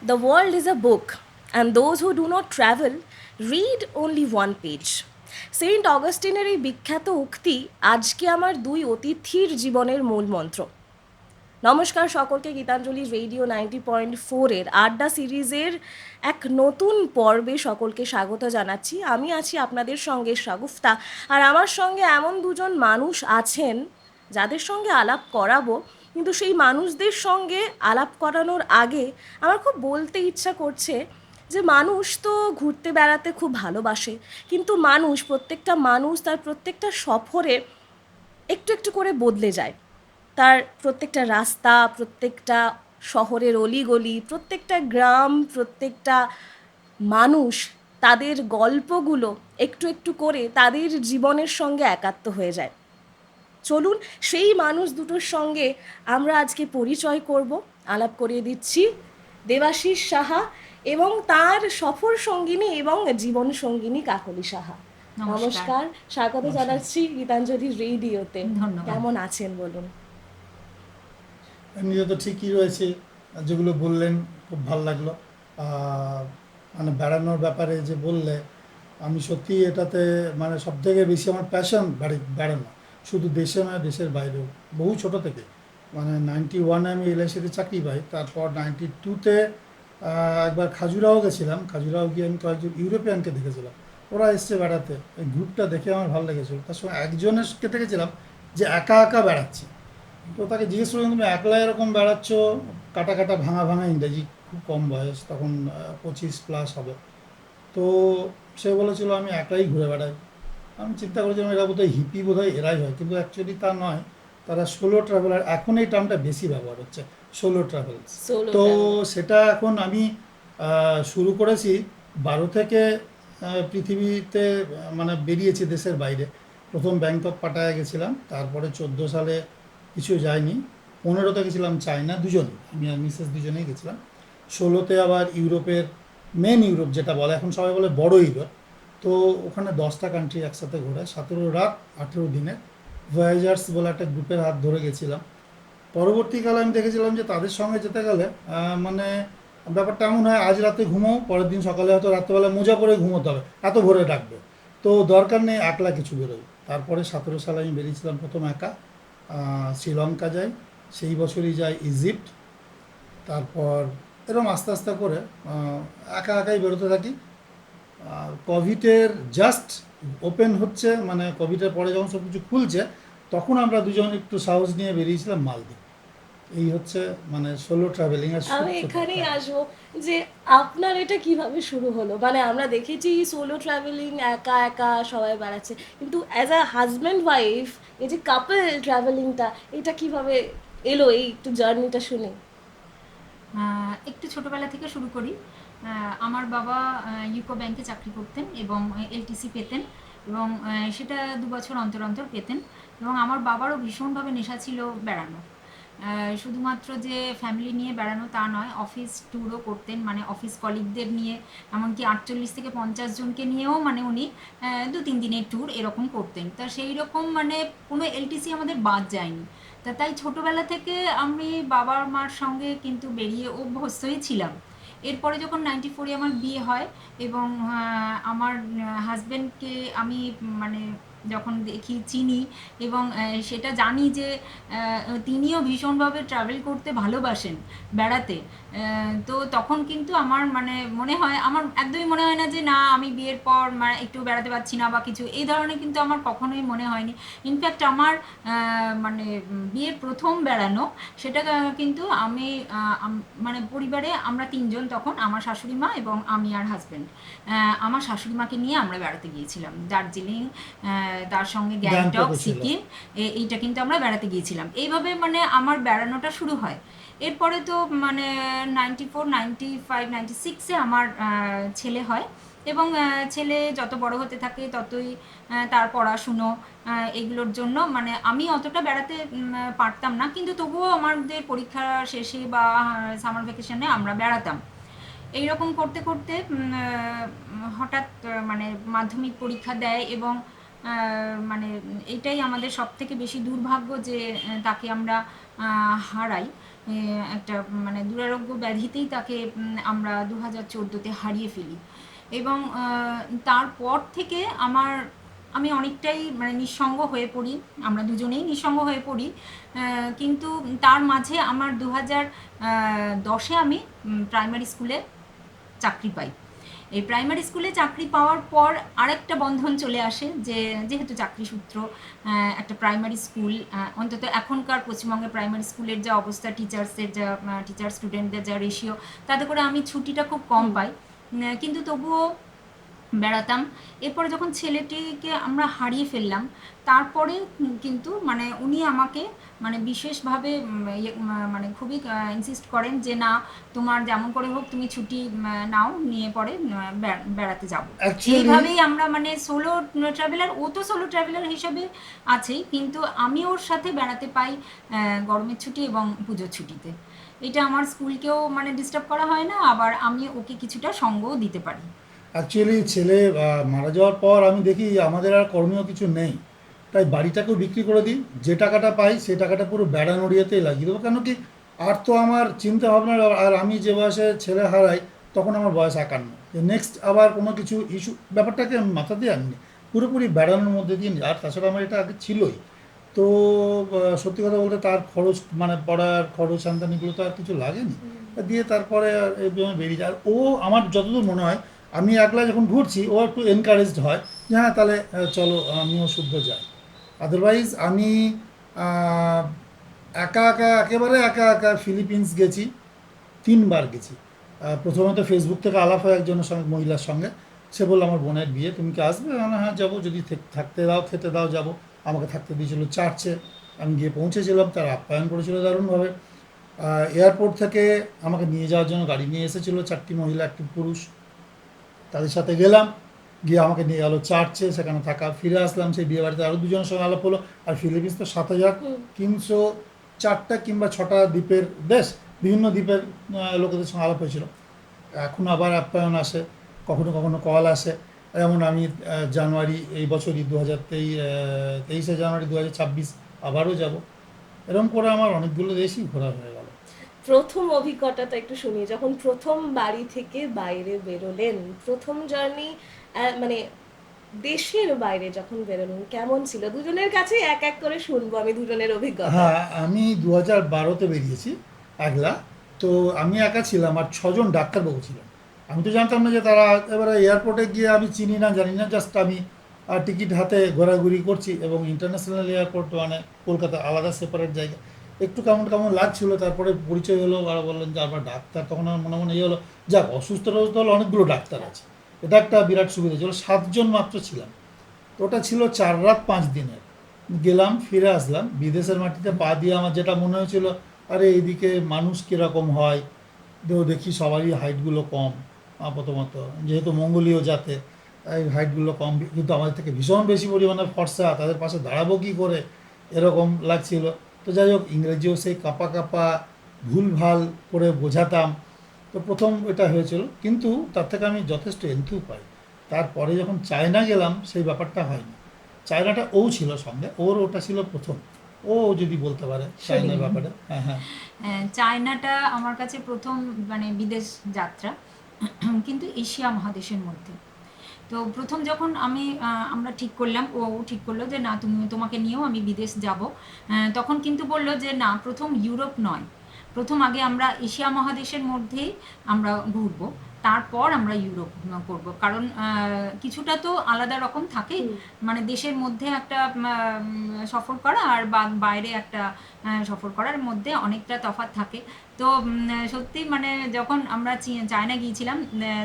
The world is a book, and those who do not travel read only one page. Saint অগাস্টিনের এই বিখ্যাত উক্তি আজকে আমার দুই অতিথির জীবনের মূল মন্ত্র। নমস্কার সকলকে, গীতাঞ্জলি রেডিও 90.4-এর আড্ডা সিরিজের এক নতুন পর্বে সকলকে স্বাগত জানাচ্ছি। আমি আছি আপনাদের সঙ্গে শাগুফতা, আর আমার সঙ্গে এমন দুজন মানুষ আছেন যাদের সঙ্গে আলাপ করাবো, কিন্তু সেই মানুষদের সঙ্গে আলাপ করানোর আগে আমার খুব বলতে ইচ্ছা করছে যে মানুষ তো ঘুরতে বেড়াতে খুব ভালোবাসে, কিন্তু প্রত্যেকটা মানুষ তার প্রত্যেকটা সফরে একটু একটু করে বদলে যায়। তার প্রত্যেকটা রাস্তা, প্রত্যেকটা শহরের অলিগলি, প্রত্যেকটা গ্রাম, প্রত্যেকটা মানুষ, তাদের গল্পগুলো একটু একটু করে তাদের জীবনের সঙ্গে একাত্ম হয়ে যায়। চলুন সেই মানুষ দুটোর সঙ্গে আমরা আজকে পরিচয় করব। আলাপ করিয়ে দিচ্ছি দেবাশিস সাহা এবং তার সফর সঙ্গিনী এবং জীবন সঙ্গিনী কাকলি সাহা। নমস্কার, স্বাগত জানাচ্ছি গীতাঞ্জলি রেডিওতে। ধন্যবাদ। কেমন আছেন বলুন? এমনিতে তো ঠিকই রয়েছে, যেগুলো বললেন খুব ভালো লাগলো। মানে বেড়ানোর ব্যাপারে যে বললে, আমি সত্যি এটাতে মানে সব থেকে বেশি আমার প্যাশন বেড়ানো, শুধু দেশে নয় দেশের বাইরেও। বহু ছোট থেকে মানে 91-এ আমি এলআইসিতে চাকরি পাই, তারপর 92-তে একবার খাজুরাও গেছিলাম। খাজুরাও গিয়ে আমি কয়েকজন ইউরোপিয়ানকে দেখেছিলাম, ওরা এসছে বেড়াতে। এই গ্রুপটা দেখে আমার ভালো লেগেছিল। তার সঙ্গে একজনেরকে দেখেছিলাম যে একা একা বেড়াচ্ছে। তো তাকে জিজ্ঞেস করলাম, তুমি একলা এরকম বেড়াচ্ছ, কাটা কাটা ভাঙা ভাঙা ইংরেজি, খুব কম বয়স তখন, 25+ হবে। তো সে বলেছিল আমি একাই ঘুরে বেড়াই। আমি চিন্তা করেছিলাম এরা বোধহয় হিপি, বোধহয় এরাই হয়, কিন্তু অ্যাকচুয়ালি তা নয়। তারা সোলো ট্রাভেলার, এখন এই টার্মটা বেশি ব্যবহার হচ্ছে, সোলো ট্রাভেলস। সোলো তো ট্রাভেল। সেটা এখন আমি শুরু করেছি 12 থেকে। পৃথিবীতে মানে বেরিয়েছি দেশের বাইরে। প্রথম ব্যাংকক পাটায়া গেছিলাম, তারপরে 14 সালে কিছু যায়নি, 15-তে গেছিলাম চায়না, দুজনে, আমি আর মিসেস দুজনেই গেছিলাম। 16-তে আবার ইউরোপের, মেন ইউরোপ যেটা বলে, এখন সবাই বলে বড় ইউরোপ। তো ওখানে 10টা কান্ট্রি একসাথে ঘোরা, 17 রাত 18 দিনে ভয়েজার্স বলে একটা গ্রুপের হাত ধরে গেছিলাম। পরবর্তীকালে আমি দেখেছিলাম যে তাদের সঙ্গে যেতে গেলে মানে ব্যাপারটা এমন হয়, আজ রাতে ঘুমাও, পরের দিন সকালে হয়তো রাত্রেবেলা মোজা করে ঘুমোতে হবে, এত ভোরে ডাকবে। তো দরকার নেই একলা কিছু বেরোই। তারপরে 17 সালে আমি বেরিয়েছিলাম প্রথম একা, শ্রীলঙ্কা যাই, সেই বছরই যাই ইজিপ্ট। তারপর এরকম আস্তে আস্তে করে একা একাই বেরোতে থাকি। আর কোভিডের জাস্ট ওপেন হচ্ছে, মানে কোভিডের পরে যখন সব কিছু খুলছে, তখন আমরা দুজন একটু সাহস নিয়ে বেরিয়েছিলাম মালদ্বীপ। এই হচ্ছে মানে সোলো ট্রাভেলিং এর আমি এখানেই আসবো যে আপনার এটা কিভাবে শুরু হলো। মানে আমরা দেখেছি সোলো ট্রাভেলিং, একা একা সবাই বেড়াচ্ছে, কিন্তু অ্যাজ আ হাজব্যান্ড ওয়াইফ এই যে কাপল ট্রাভেলিংটা, এটা কিভাবে এলো? এই একটু জার্নিটা শুনে। একটু ছোটোবেলা থেকে শুরু করি। আমার বাবা ইউকো ব্যাংকে চাকরি করতেন এবং এলটিসি পেতেন, এবং সেটা 2 বছর অন্তর অন্তর পেতেন। এবং আমার বাবারও ভীষণভাবে নেশা ছিল বেড়ানো। শুধুমাত্র যে ফ্যামিলি নিয়ে বেড়ানো তা নয়, অফিস ট্যুরও করতেন, মানে অফিস কলিগদের নিয়ে, এমনকি 48 থেকে 50 জনকে নিয়েও মানে উনি 2-3 দিনের ট্যুর এরকম করতেন। তা সেই রকম মানে কোনো এলটিসি আমাদের বাদ যায়নি। তা তাই ছোটোবেলা থেকে আমি বাবার মার সঙ্গে কিন্তু বেরিয়ে অভ্যস্তই ছিলাম। এরপরে যখন 94-এ আমার বিয়ে হয় এবং আমার হাজব্যান্ডকে আমি মানে যখন দেখি, চিনি, এবং সেটা জানি যে তিনিও ভীষণভাবে ট্রাভেল করতে ভালোবাসেন, বেড়াতে। তো তখন কিন্তু আমার মানে মনে হয়, আমার একদমই মনে হয় না যে না আমি বিয়ের পর মানে একটু বেড়াতে পারছি না বা কিছু, এই ধরনের কিন্তু আমার কখনোই মনে হয়নি। ইনফ্যাক্ট আমার মানে বিয়ের প্রথম বেড়ানো, সেটা কিন্তু আমি মানে পরিবারে আমরা 3 জন, তখন আমার শাশুড়ি মা এবং আমি আর হাজব্যান্ড। আমার শাশুড়ি মাকে নিয়ে আমরা বেড়াতে গিয়েছিলাম দার্জিলিং, তার সঙ্গে গ্যাংটক, গ্যাংটকও ছিল। সিকিম, এইটা কিন্তু আমরা বেড়াতে গিয়েছিলাম। এইভাবে মানে আমার বেড়ানোটা শুরু হয়। এরপরে তো মানে 94, 95, 96-এ আমার ছেলে হয়, এবং ছেলে যত বড় হতে থাকে ততই তার পড়াশুনো, এগুলোর জন্য মানে আমি অতটা বেড়াতে পারতাম না, কিন্তু তবুও আমাদের পরীক্ষা শেষে বা সামার ভ্যাকেশনে আমরা বেড়াতাম। এইরকম করতে করতে হঠাৎ মানে মাধ্যমিক পরীক্ষা দেয়, এবং মানে এটাই আমাদের সবথেকে বেশি দুর্ভাগ্য যে তাকে আমরা হারাই। একটা মানে দুরারোগ্য ব্যাধিতেই তাকে আমরা 2014-তে হারিয়ে ফেলি। এবং তারপর থেকে আমি অনেকটাই মানে নিঃসঙ্গ হয়ে পড়ি, আমরা দুজনেই নিঃসঙ্গ হয়ে পড়ি। কিন্তু তার মাঝে আমার 2010-এ আমি প্রাইমারি স্কুলে চাকরি পাই। এই প্রাইমারি স্কুলে চাকরি পাওয়ার পর আরেকটা বন্ধন চলে আসে যে যেহেতু চাকরি সূত্র একটা প্রাইমারি স্কুল, অন্তত এখনকার পশ্চিমবঙ্গের প্রাইমারি স্কুলের যা অবস্থা, টিচার স্টুডেন্টদের যা রেশিও, তাতে করে আমি ছুটিটা খুব কম পাই। কিন্তু তবুও বেড়াতাম। এরপরে যখন ছেলেটিকে আমরা হারিয়ে ফেললাম, তারপরে কিন্তু মানে উনি আমাকে মানে বিশেষভাবে মানে খুবই ইনসিস্ট করেন যে না, তোমার যেমন করে হোক তুমি ছুটি নাও, নিয়ে পরে বেড়াতে যাবো। অ্যাকচুয়ালি এইভাবেই আমরা মানে সোলো ট্রাভেলার, ও তো সোলো ট্রাভেলার হিসাবে আছেই, কিন্তু আমি ওর সাথে বেড়াতে পাই গরমের ছুটি এবং পুজোর ছুটিতে। এটা আমার স্কুলকেও মানে ডিস্টার্ব করা হয় না, আবার আমি ওকে কিছুটা সঙ্গও দিতে পারি। অ্যাকচুয়ালি ছেলে মারা যাওয়ার পর আমি দেখি আমাদের আর করণীয় কিছু নেই, তাই বাড়িটাকেও বিক্রি করে দিই, যে টাকাটা পাই সেই টাকাটা পুরো বেড়ানোর ইয়েতেই লাগিয়ে দেবো। কেন কি, আর তো আমার চিন্তা ভাবনা, আর আমি যে বয়সে ছেলে হারাই তখন আমার বয়স 51, যে নেক্সট আবার কোনো কিছু ইস্যু ব্যাপারটাকে আমি মাথা দিয়ে আনিনি, পুরোপুরি বেড়ানোর মধ্যে দিয়ে নিই। আর তাছাড়া আমার এটা আগে ছিলই। তো সত্যি কথা বলতে তার খরচ মানে পড়ার খরচ আমদানিগুলো তো আর কিছু লাগেনি, তা দিয়ে তারপরে আর এইভাবে বেরিয়ে যায়। আর ও আমার যতদূর মনে হয়, আমি একলা যখন ঘুরছি ও একটু এনকারেজড হয় যে হ্যাঁ তাহলে চলো আমিও শুদ্ধ যাই। আদারওয়াইজ আমি আহ, একা একা, একেবারে একা একা ফিলিপিন্স গেছি, 3বার গেছি। প্রথমে তো ফেসবুক থেকে আলাপ হয় একজনের সঙ্গে, মহিলার সঙ্গে। সে বললো আমার বোনের বিয়ে, তুমি কি আসবে? আমি বললাম, হ্যাঁ যাবো, যদি থাকতে দাও খেতে দাও যাবো। আমাকে থাকতে দিয়েছিল চার্চে। আমি গিয়ে পৌঁছেছিলাম, তারা আপ্যায়ন করেছিল দারুণভাবে। এয়ারপোর্ট থেকে আমাকে নিয়ে যাওয়ার জন্য গাড়ি নিয়ে এসেছিলো 4টি মহিলা 1টি পুরুষ। তাদের সাথে গেলাম, গিয়ে আমাকে নিয়ে গেলো চার্চে, সেখানে থাকা, ফিরে আসলাম। সেই বিয়ে বাড়িতে আরও দুজনের সঙ্গে আলাপ হলো। আর ফিলিপিন্স তো 7,304টা কিংবা 6টা দ্বীপের দেশ, বিভিন্ন দ্বীপের লোকেদের সঙ্গে আলাপ হয়েছিল। এখন আবার আপ্যায়ন আসে, কখনো কখনো কল আসে। যেমন আমি জানুয়ারি এই বছরই 23শে জানুয়ারি 2026 আবারও যাব। এরকম করে আমার অনেকগুলো দেশই ঘোরা হয়ে গেল। প্রথম অভিজ্ঞতাটা একটু শুনি, যখন প্রথম বাড়ি থেকে বাইরে বেরোলেন, প্রথম জার্নি, মানে দেশের বাইরে যখন বেরোলেন, কেমন ছিল? দুজনের কাছে এক এক করে শুনবো আমি দুজনের অভিজ্ঞতা। হ্যাঁ, আমি 2012-তে বেরিয়েছি একলা। তো আমি একা ছিলাম আর 6জন ডাক্তারবাবু ছিলেন। আমি তো জানতাম না যে তারা, এবারে এয়ারপোর্টে গিয়ে আমি চিনি না জানি না, জাস্ট আমি টিকিট হাতে ঘোরাঘুরি করছি। এবং ইন্টারন্যাশনাল এয়ারপোর্ট মানে কলকাতা আলাদা সেপারেট জায়গা, একটু কেমন কেমন লাগছিল। তারপরে পরিচয় হলো, ওরা বললেন যে আবার ডাক্তার। তখন আমার মনে মনে ইয়ে হলো, যাক অসুস্থ টসুস্থ হলে অনেকগুলো ডাক্তার আছে, এটা একটা বিরাট সুবিধা ছিল। 7জন মাত্র ছিলাম। তো ওটা ছিল 4 রাত 5 দিনের। গেলাম, ফিরে আসলাম। বিদেশের মাটিতে পা দিয়ে আমার যেটা মনে হয়েছিল, আরে এইদিকে মানুষ কীরকম হয়। দেখি সবারই হাইটগুলো কম, প্রথমত যেহেতু মঙ্গোলীয় জাতে, এই হাইটগুলো কম, কিন্তু আমাদের থেকে ভীষণ বেশি পরিমাণে ফর্সা, তাদের পাশে দাঁড়াবো কী করে, এরকম লাগছিল। তো যাই হোক, ইংরেজিও সেই কাঁপা কাঁপা, ভুলভাল করে বোঝাতাম। তো প্রথম এটা হয়েছিল, কিন্তু তার থেকে আমি যথেষ্ট এন্থু পাই। তারপরে যখন চায়না গেলাম সেই ব্যাপারটা হয়নি। চায়নাটা ও ছিল সঙ্গে, ওর ওটা ছিল প্রথম। ও যদি বলতে পারে চায়নার ব্যাপারে। হ্যাঁ হ্যাঁ। চায়নাটা আমার কাছে প্রথম মানে বিদেশ যাত্রা, কিন্তু এশিয়া মহাদেশের মধ্যে। তো প্রথম যখন আমরা ঠিক করলাম, ও ঠিক করলো যে না তোমাকে নিয়েও আমি বিদেশ যাব, তখন কিন্তু বললো যে না, প্রথম ইউরোপ নয়, প্রথম আগে আমরা এশিয়া মহাদেশের মধ্যেই আমরা ঘুরবো, তারপর আমরা ইউরোপ করব। কারণ কিছুটা তো আলাদা রকম থাকে, মানে দেশের মধ্যে একটা সফর করা আর বাইরে একটা সফর করার মধ্যে অনেকটা তফাৎ থাকে। তো সত্যি মানে যখন আমরা চায়না গিয়েছিলাম,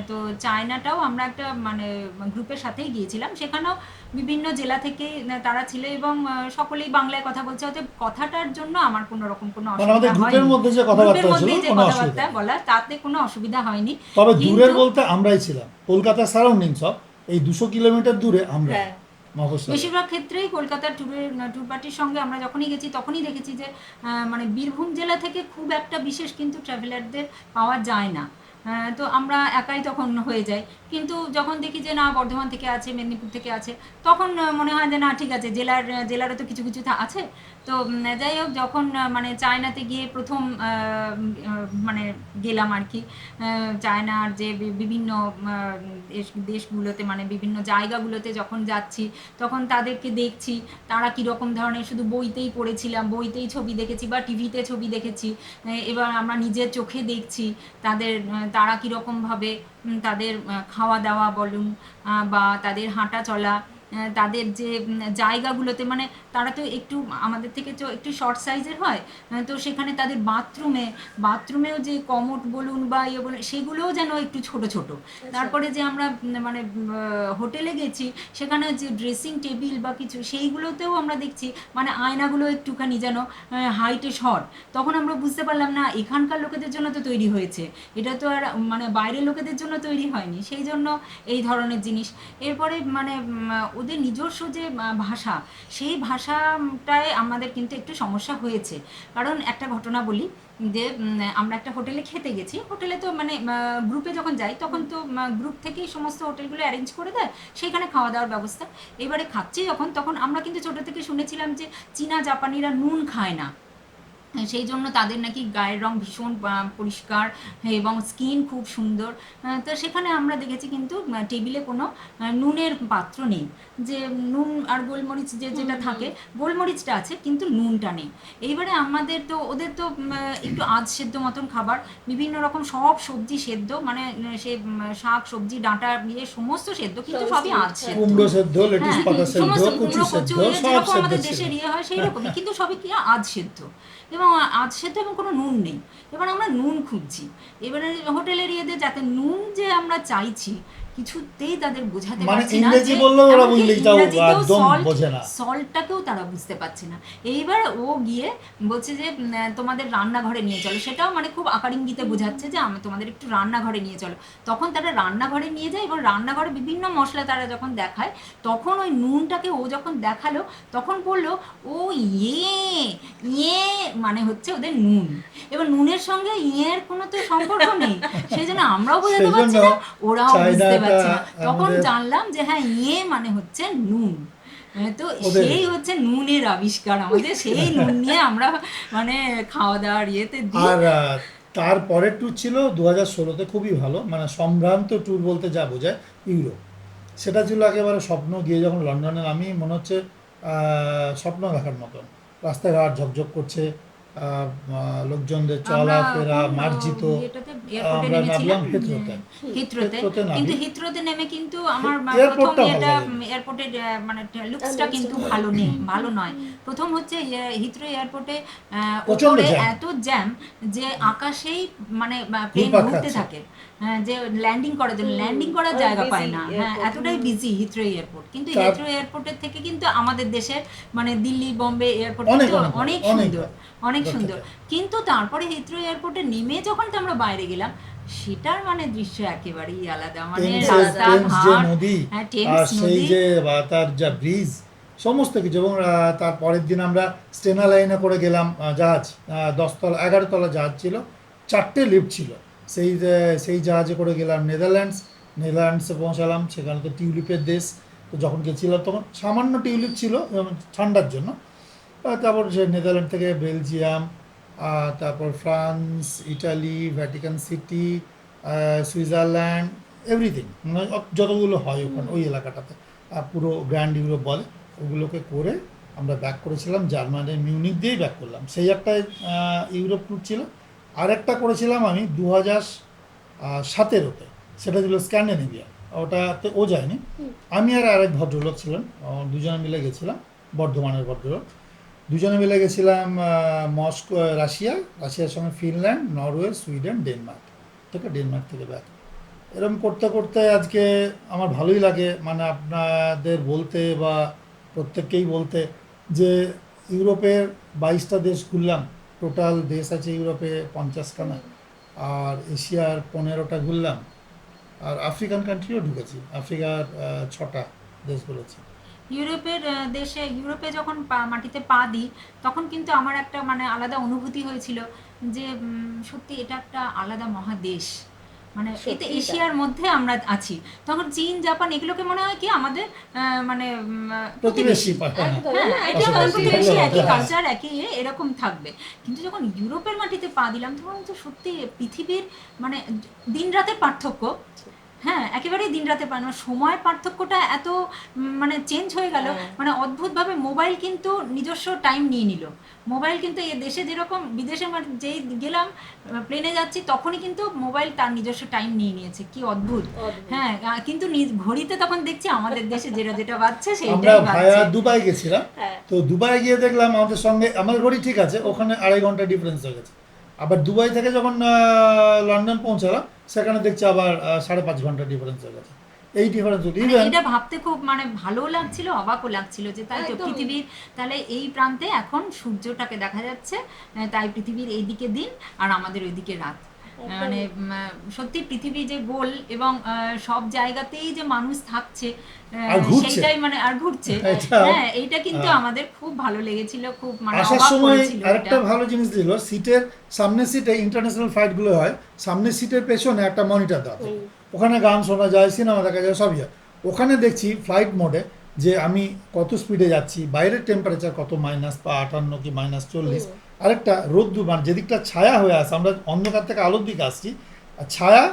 তো চায়নাটাও আমরা একটা মানে গ্রুপের সাথেই গিয়েছিলাম। সেখানেও বিভিন্ন জেলা থেকে তারা ছিল এবং সকলেই বাংলায় কথা বলছে, অতএব কথাটার জন্য আমার কোনো রকম কোনো মানে আমাদের অসুবিধা গ্রুপের হয়নি। মধ্যে যে গ্রুপের কথাবার্তা ছিল মধ্যে যে কোনো অসুবিধা কথাবার্তা নেই। বলা, তাতে কোনো অসুবিধা হয়নি। তবে দূরের কিন্তু বলতে আমরাই ছিলাম, কলকাতা সারাউন্ডিংস সব এই 200 কিলোমিটার দূরে আমরা হ্যাঁ, মফস্বল। বেশিরভাগ ক্ষেত্রেই কলকাতার ট্যুর পার্টির সঙ্গে আমরা যখনই গেছি তখনই দেখেছি যে মানে বীরভূম জেলা থেকে খুব একটা বিশেষ কিন্তু ট্রাভেলারদের পাওয়া যায় না। তো আমরা একাই তখন হয়ে যাই। কিন্তু যখন দেখি যে না বর্ধমান থেকে আছে, মেদিনীপুর থেকে আছে, তখন মনে হয় যে না ঠিক আছে, জেলারও তো কিছু কিছু আছে। তো যাই হোক, যখন মানে চায়নাতে গিয়ে প্রথম মানে গেলাম আর কি, চায়নার যে বিভিন্ন দেশগুলোতে, মানে বিভিন্ন জায়গাগুলোতে যখন যাচ্ছি, তখন তাদেরকে দেখছি তারা কীরকম ধরনের, শুধু বইতেই পড়েছিলাম, বইতেই ছবি দেখেছি বা টিভিতে ছবি দেখেছি, এবার আমরা নিজের চোখে দেখছি তাদের, তারা কীরকমভাবে তাদের খাওয়া দাওয়া বলুন বা তাদের হাঁটা চলা, তাদের যে জায়গাগুলোতে, মানে তারা তো একটু আমাদের থেকে তো একটু শর্ট সাইজের হয়, তো সেখানে তাদের বাথরুমেও যে কমোড বলুন বা ইয়ে বলুন, সেগুলোও যেন একটু ছোট ছোট। তারপরে যে আমরা মানে হোটেলে গেছি, সেখানে যে ড্রেসিং টেবিল বা কিছু, সেইগুলোতেও আমরা দেখছি মানে আয়নাগুলো একটুখানি যেন হাইটে শর্ট। তখন আমরা বুঝতে পারলাম না এখানকার লোকেদের জন্য তো তৈরি হয়েছে, এটা তো আর মানে বাইরের লোকেদের জন্য তৈরি হয়নি, সেই জন্য এই ধরনের জিনিস। এরপরে মানে ওদের নিজস্ব যে ভাষা, সেই ভাষাটায় আমাদের কিন্তু একটু সমস্যা হয়েছে। কারণ একটা ঘটনা বলি, যে আমরা একটা হোটেলে খেতে গেছি, হোটেলে তো মানে গ্রুপে যখন যাই তখন তো গ্রুপ থেকেই সমস্ত হোটেলগুলো অ্যারেঞ্জ করে দেয়, সেখানে খাওয়া দাওয়ার ব্যবস্থা। এবারে খাচ্ছি যখন, তখন আমরা কিন্তু ছোটো থেকে শুনেছিলাম যে চীনা জাপানিরা নুন খায় না, সেই জন্য তাদের নাকি গায়ের রং ভীষণ পরিষ্কার এবং স্কিন খুব সুন্দর। তো সেখানে আমরা দেখেছি কিন্তু টেবিলে কোনো নুনের পাত্র নেই, যে নুন আর গোলমরিচ যেটা থাকে, গোলমরিচটা আছে কিন্তু নুনটা নেই। এইবারে আমাদের তো, ওদের তো একটু আধ সেদ্ধ মতন খাবার, বিভিন্ন রকম সব সবজি সেদ্ধ, মানে সে শাক সবজি ডাঁটা দিয়ে সমস্ত সেদ্ধ, কিন্তু সবই আধ সেদ্ধ। কুমড়ো সেদ্ধ, লেটুস হ্যাঁ, পাতা সেদ্ধ, সমস্ত কচু কুমড়ো সেদ্ধ, কচু সব যেরকম সেদ্ধ আমাদের ছিল। দেশের ইয়ে হয় সেই রকমই, কিন্তু সবই কি আধ সেদ্ধ, এবং আধ সেদ্ধ এবং কোনো নুন নেই। এবার আমরা নুন খুঁজছি, এবারে হোটেলের ইয়েতে যাতে নুন যে আমরা চাইছি, কিছুতেই তাদের বোঝাতে মানে পারছি না ইংরেজি যে, বললেও ওরা এমনকি ইংরেজিটাও ইংরাজিতেও একদম বোঝে না। সল্টটাকেও তারা বুঝতে পারছে না। এইবার ও গিয়ে বলছে যে তোমাদের রান্নাঘরে নিয়ে চলো, সেটাও মানে খুব আকার ইঙ্গিতে বোঝাচ্ছে যে আমি তোমাদের একটু রান্নাঘরে নিয়ে চলো। তখন তারা রান্নাঘরে নিয়ে যায় এবং রান্নাঘরে বিভিন্ন মশলা তারা যখন দেখায়, তখন ওই নুনটাকে ও যখন দেখালো, তখন বললো ও ইয়ে মানে হচ্ছে ওদের নুন, এবার নুনের সঙ্গে ইয়ের কোনো তো সম্পর্ক নেই, সেই জন্য আমরাও বোঝাতে সেই পারছি জন্য না, ওরাও বুঝতে চায়নাটা পারছে না। তখন আমাদের জানলাম যে হ্যাঁ, ইয়ে মানে হচ্ছে নুন। তো ওদের সেই হচ্ছে নুনের আবিষ্কার আমাদের, সেই নুন নিয়ে আমরা মানে খাওয়া দাওয়ার ইয়েতে দিই। আর তার পরের ট্যুর ছিল 2016-তে, খুবই ভালো, মানে সম্ভ্রান্ত ট্যুর বলতে যা বোঝায়, ইউরোপ। সেটা ছিল একেবারে স্বপ্ন। গিয়ে যখন লন্ডনে নামি, মনে হচ্ছে স্বপ্ন দেখার মতন। রাস্তাঘাট ঝকঝক করছে, লোকজনদের আমরা চলাফেরা কোন মার্জিত। ইয়েটাতে এয়ারপোর্টে আমরা নেমেছিলাম, নামলাম হেথরোতে। হিথ্রোতে। হেথরোতে কিন্তু নামি। হিথ্রোতে নেমে কিন্তু আমার প্রথম এয়ারপোর্টটা ভালো ইয়েটা, লাগেনি। এয়ারপোর্টের মানে লুকসটা কিন্তু ভালো নেই, ভালো নয়। প্রথম হচ্ছে হিথ্রো এয়ারপোর্টে প্রচণ্ড ওপরে জ্যাম, এত জ্যাম যে আকাশেই মানে প্লেন ঘুরপাক ঘুরতে খাচ্ছে। থাকে, যে ল্যান্ডিং করার জন্য, ল্যান্ডিং করার আর জায়গা busy পায় না। হ্যাঁ, airport, এতটাই বিজি হিথ্রো এয়ারপোর্ট। কিন্তু তার হিথ্রো এয়ারপোর্টের থেকে কিন্তু আমাদের দেশের মানে দিল্লি বোম্বে এয়ারপোর্ট অনেক কিন্তু অনেক ভালো, অনেক অনেক সুন্দর, ভালো। অনেক ওটার সুন্দর। থেকে কিন্তু তারপরে হিথ্রো এয়ারপোর্টে নেমে যখন তো আমরা বাইরে গেলাম, সেটার মানে দৃশ্য একেবারেই আলাদা, মানে টেমস যে রাস্তাঘাট। নদী, হ্যাঁ, আর টেমস সেই নদী। যে তার যা ব্রিজ, সমস্ত কিছু। এবং তার পরের দিন আমরা স্টেনা লাইনে করে গেলাম, জাহাজ, 10 তলা 11 তলা জাহাজ ছিল, 4টে লিফট ছিল। সেই জাহাজে করে গেলাম নেদারল্যান্ডসে পৌঁছালাম। সেখানে তো টিউলিপের দেশ, তো যখন গেছিলাম তখন সামান্য টিউলিপ ছিল ঠান্ডার জন্য। তারপর সে নেদারল্যান্ড থেকে বেলজিয়াম, তারপর France, Italy, Vatican city, Switzerland, everything, মানে যতগুলো হয় ওখানে ওই এলাকাটাতে, পুরো গ্র্যান্ড ইউরোপ বলে, ওগুলোকে করে আমরা ব্যাক করেছিলাম। জার্মানির মিউনিক দিয়েই ব্যাক করলাম। সেই একটা ইউরোপ ট্যুর ছিল। আরেকটা করেছিলাম আমি 2017-তে, সেটা ছিল স্ক্যান্ডিনেভিয়া। ওটাতে ও যায়নি, আমি আর আরেক ভদ্রলোক ছিলেন, দুজনে মিলে গেছিলাম, বর্ধমানের ভদ্রলোক। দুজনে মিলে গেছিলাম মস্কো, রাশিয়ার সঙ্গে ফিনল্যান্ড, নরওয়ে, সুইডেন, ডেনমার্ক থেকে ব্যাক। এরকম করতে করতে আজকে আমার ভালোই লাগে, মানে আপনাদের বলতে বা প্রত্যেককেই বলতে, যে ইউরোপের 22টা দেশ ঘুরলাম। টোটাল দেশ আছে ইউরোপে 50খানা, আর এশিয়ার 15টা ঘুরলাম, আর আফ্রিকান কান্ট্রিও ঢুকেছি। আফ্রিকার 6টা দেশ ঘুরেছি। ইউরোপের দেশে, ইউরোপে যখন মাটিতে পা দিই, তখন কিন্তু আমার একটা মানে আলাদা অনুভূতি হয়েছিল যে সত্যি এটা একটা আলাদা মহাদেশ। মানে সত্যি এতে তাই। এশিয়ার মধ্যে আমরা আছি। তখন চীন জাপান এগুলোকে মনে হয় কি আমাদের মানে প্রতিবেশী একদম, হ্যাঁ, না, এটা এটা আমাদের প্রতিবেশী, হ্যাঁ। একই কালচার, একই এরকম থাকবে। কিন্তু যখন ইউরোপের মাটিতে পা দিলাম তখন তো সত্যি পৃথিবীর মানে দিন রাতের পার্থক্য, হ্যাঁ একেবারেই দিন রাতের সময়ের পার্থক্যটা এত মানে চেঞ্জ হয়ে গেল। হ্যাঁ। মানে অদ্ভুতভাবে মোবাইল কিন্তু নিজস্ব টাইম নিয়ে নিল। মোবাইল কিন্তু এ দেশে যেরকম বিদেশে যেই গেলাম প্লেনে যাচ্ছি তখনই কিন্তু মোবাইল তার নিজস্ব টাইম নিয়ে নিয়েছে, কি অদ্ভুত। অদ্ভুত। হ্যাঁ কিন্তু ঘড়িতে তখন দেখছি আমাদের দেশে যেটা যেটা বাজছে আমরা সেইটাই ভায়া বাজছে। দুবাই গেছিলাম, হ্যাঁ। তো দুবাই গিয়ে দেখলাম আমাদের সঙ্গে আমাদের ঘড়ি ঠিক আছে, ওখানে 2.5 ঘন্টা ডিফারেন্স হয়ে গেছে। আবার দুবাই থেকে যখন লন্ডন পৌঁছালাম সেখানে দেখছি আবার 5.5 ঘন্টা ডিফারেন্স হয়ে গেছে। এই ডিফারেন্স মানে ইভেন এটা ভাবতে খুব মানে ভালো লাগছিল, অবাকও লাগছিল যে তাই তো একদম। পৃথিবীর তাহলে এই প্রান্তে এখন সূর্যটাকে দেখা যাচ্ছে, তাই পৃথিবীর এইদিকে দিন আর আমাদের ওইদিকে রাত। মানে সত্যি পৃথিবী যে গোল এবং সব জায়গাতেই যে মানুষ থাকছে আর ঘুরছে। সেইটাই মানে আর ঘুরছে, এটা হ্যাঁ এইটা কিন্তু আমাদের খুব ভালো লেগেছিল, খুব মানে আসার অবাক সময় করেছিল আরেকটা এটা। ভালো জিনিস দিল, সিটের সামনের সিটে ইন্টারন্যাশনাল ফ্লাইটগুলো হয়, সামনের সিটের পেছনে একটা মনিটর দেওয়া থাকে। ওখানে গান শোনা যায়, সিনেমা দেখা যায়, সবই হয়। ওখানে দেখছি ফ্লাইট মোডে যে আমি কত স্পিডে যাচ্ছি, বাইরের টেম্পারেচার কত, -58 কি -40। আরেকটা রোদ্দুর মানে যেদিকটা ছায়া হয়ে আসে, আমরা অন্ধকার থেকে আলোর দিকে আসছি, আর ছায়া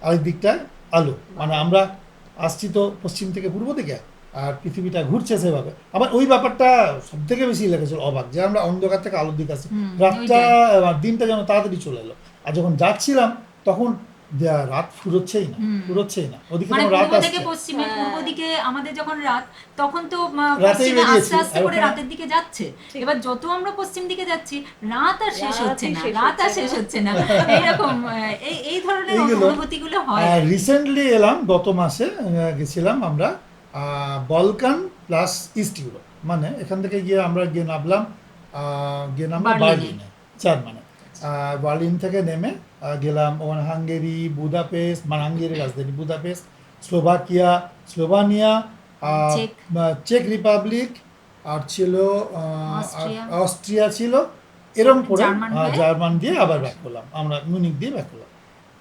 আরেক দিকটায় আলো, মানে আমরা আসছি তো পশ্চিম থেকে পূর্ব দিকে, আর পৃথিবীটা ঘুরছে সেভাবে। আবার ওই ব্যাপারটা সব থেকে বেশি লেগেছিল অবাক, যে আমরা অন্ধকার থেকে আলোর দিকে আসছি, রাতটা দিনটা যেন তাড়াতাড়ি চলে এলো। আর যখন যাচ্ছিলাম তখন রাত ফুরোচ্ছেই না, ফুরোচ্ছেই না, ওদিকে মানে যখন রাত পূর্ব থেকে আসছে। পশ্চিমে, পূর্ব দিকে আমাদের যখন রাত, তখন তো রাতেই পশ্চিমে বেরিয়েছি, আস্তে আস্তে আর করে ওখানে- রাতের দিকে যাচ্ছে। এবার যত আমরা পশ্চিম দিকে যাচ্ছি রাত আর শেষ রাতই হচ্ছে না, শেষ রাত আর হচ্ছে শেষ না। হচ্ছে না, এইরকম এই ধরনের এইগুলো। অনুভূতিগুলো হয়। আর রিসেন্টলি এলাম গত মাসে, গেছিলাম আমরা বলকান প্লাস ইস্ট ইউরোপ, মানে এখান থেকে গিয়ে নামলাম বার্লিনে। বার্লিনে, জার্মানি। বার্লিন থেকে নেমে গেলাম ওখানে হাঙ্গেরি, বুদাপেস্ট, মানে হাঙ্গেরির রাজধানী Budapest, Slovenia, check. Check Republic, আর ছিল অস্ট্রিয়া। অস্ট্রিয়া ছিল, এরম করে জার্মান হয়ে। জার্মান দিয়ে আবার ব্যাক করলাম, আমরা মিউনিক দিয়ে ব্যাক করলাম।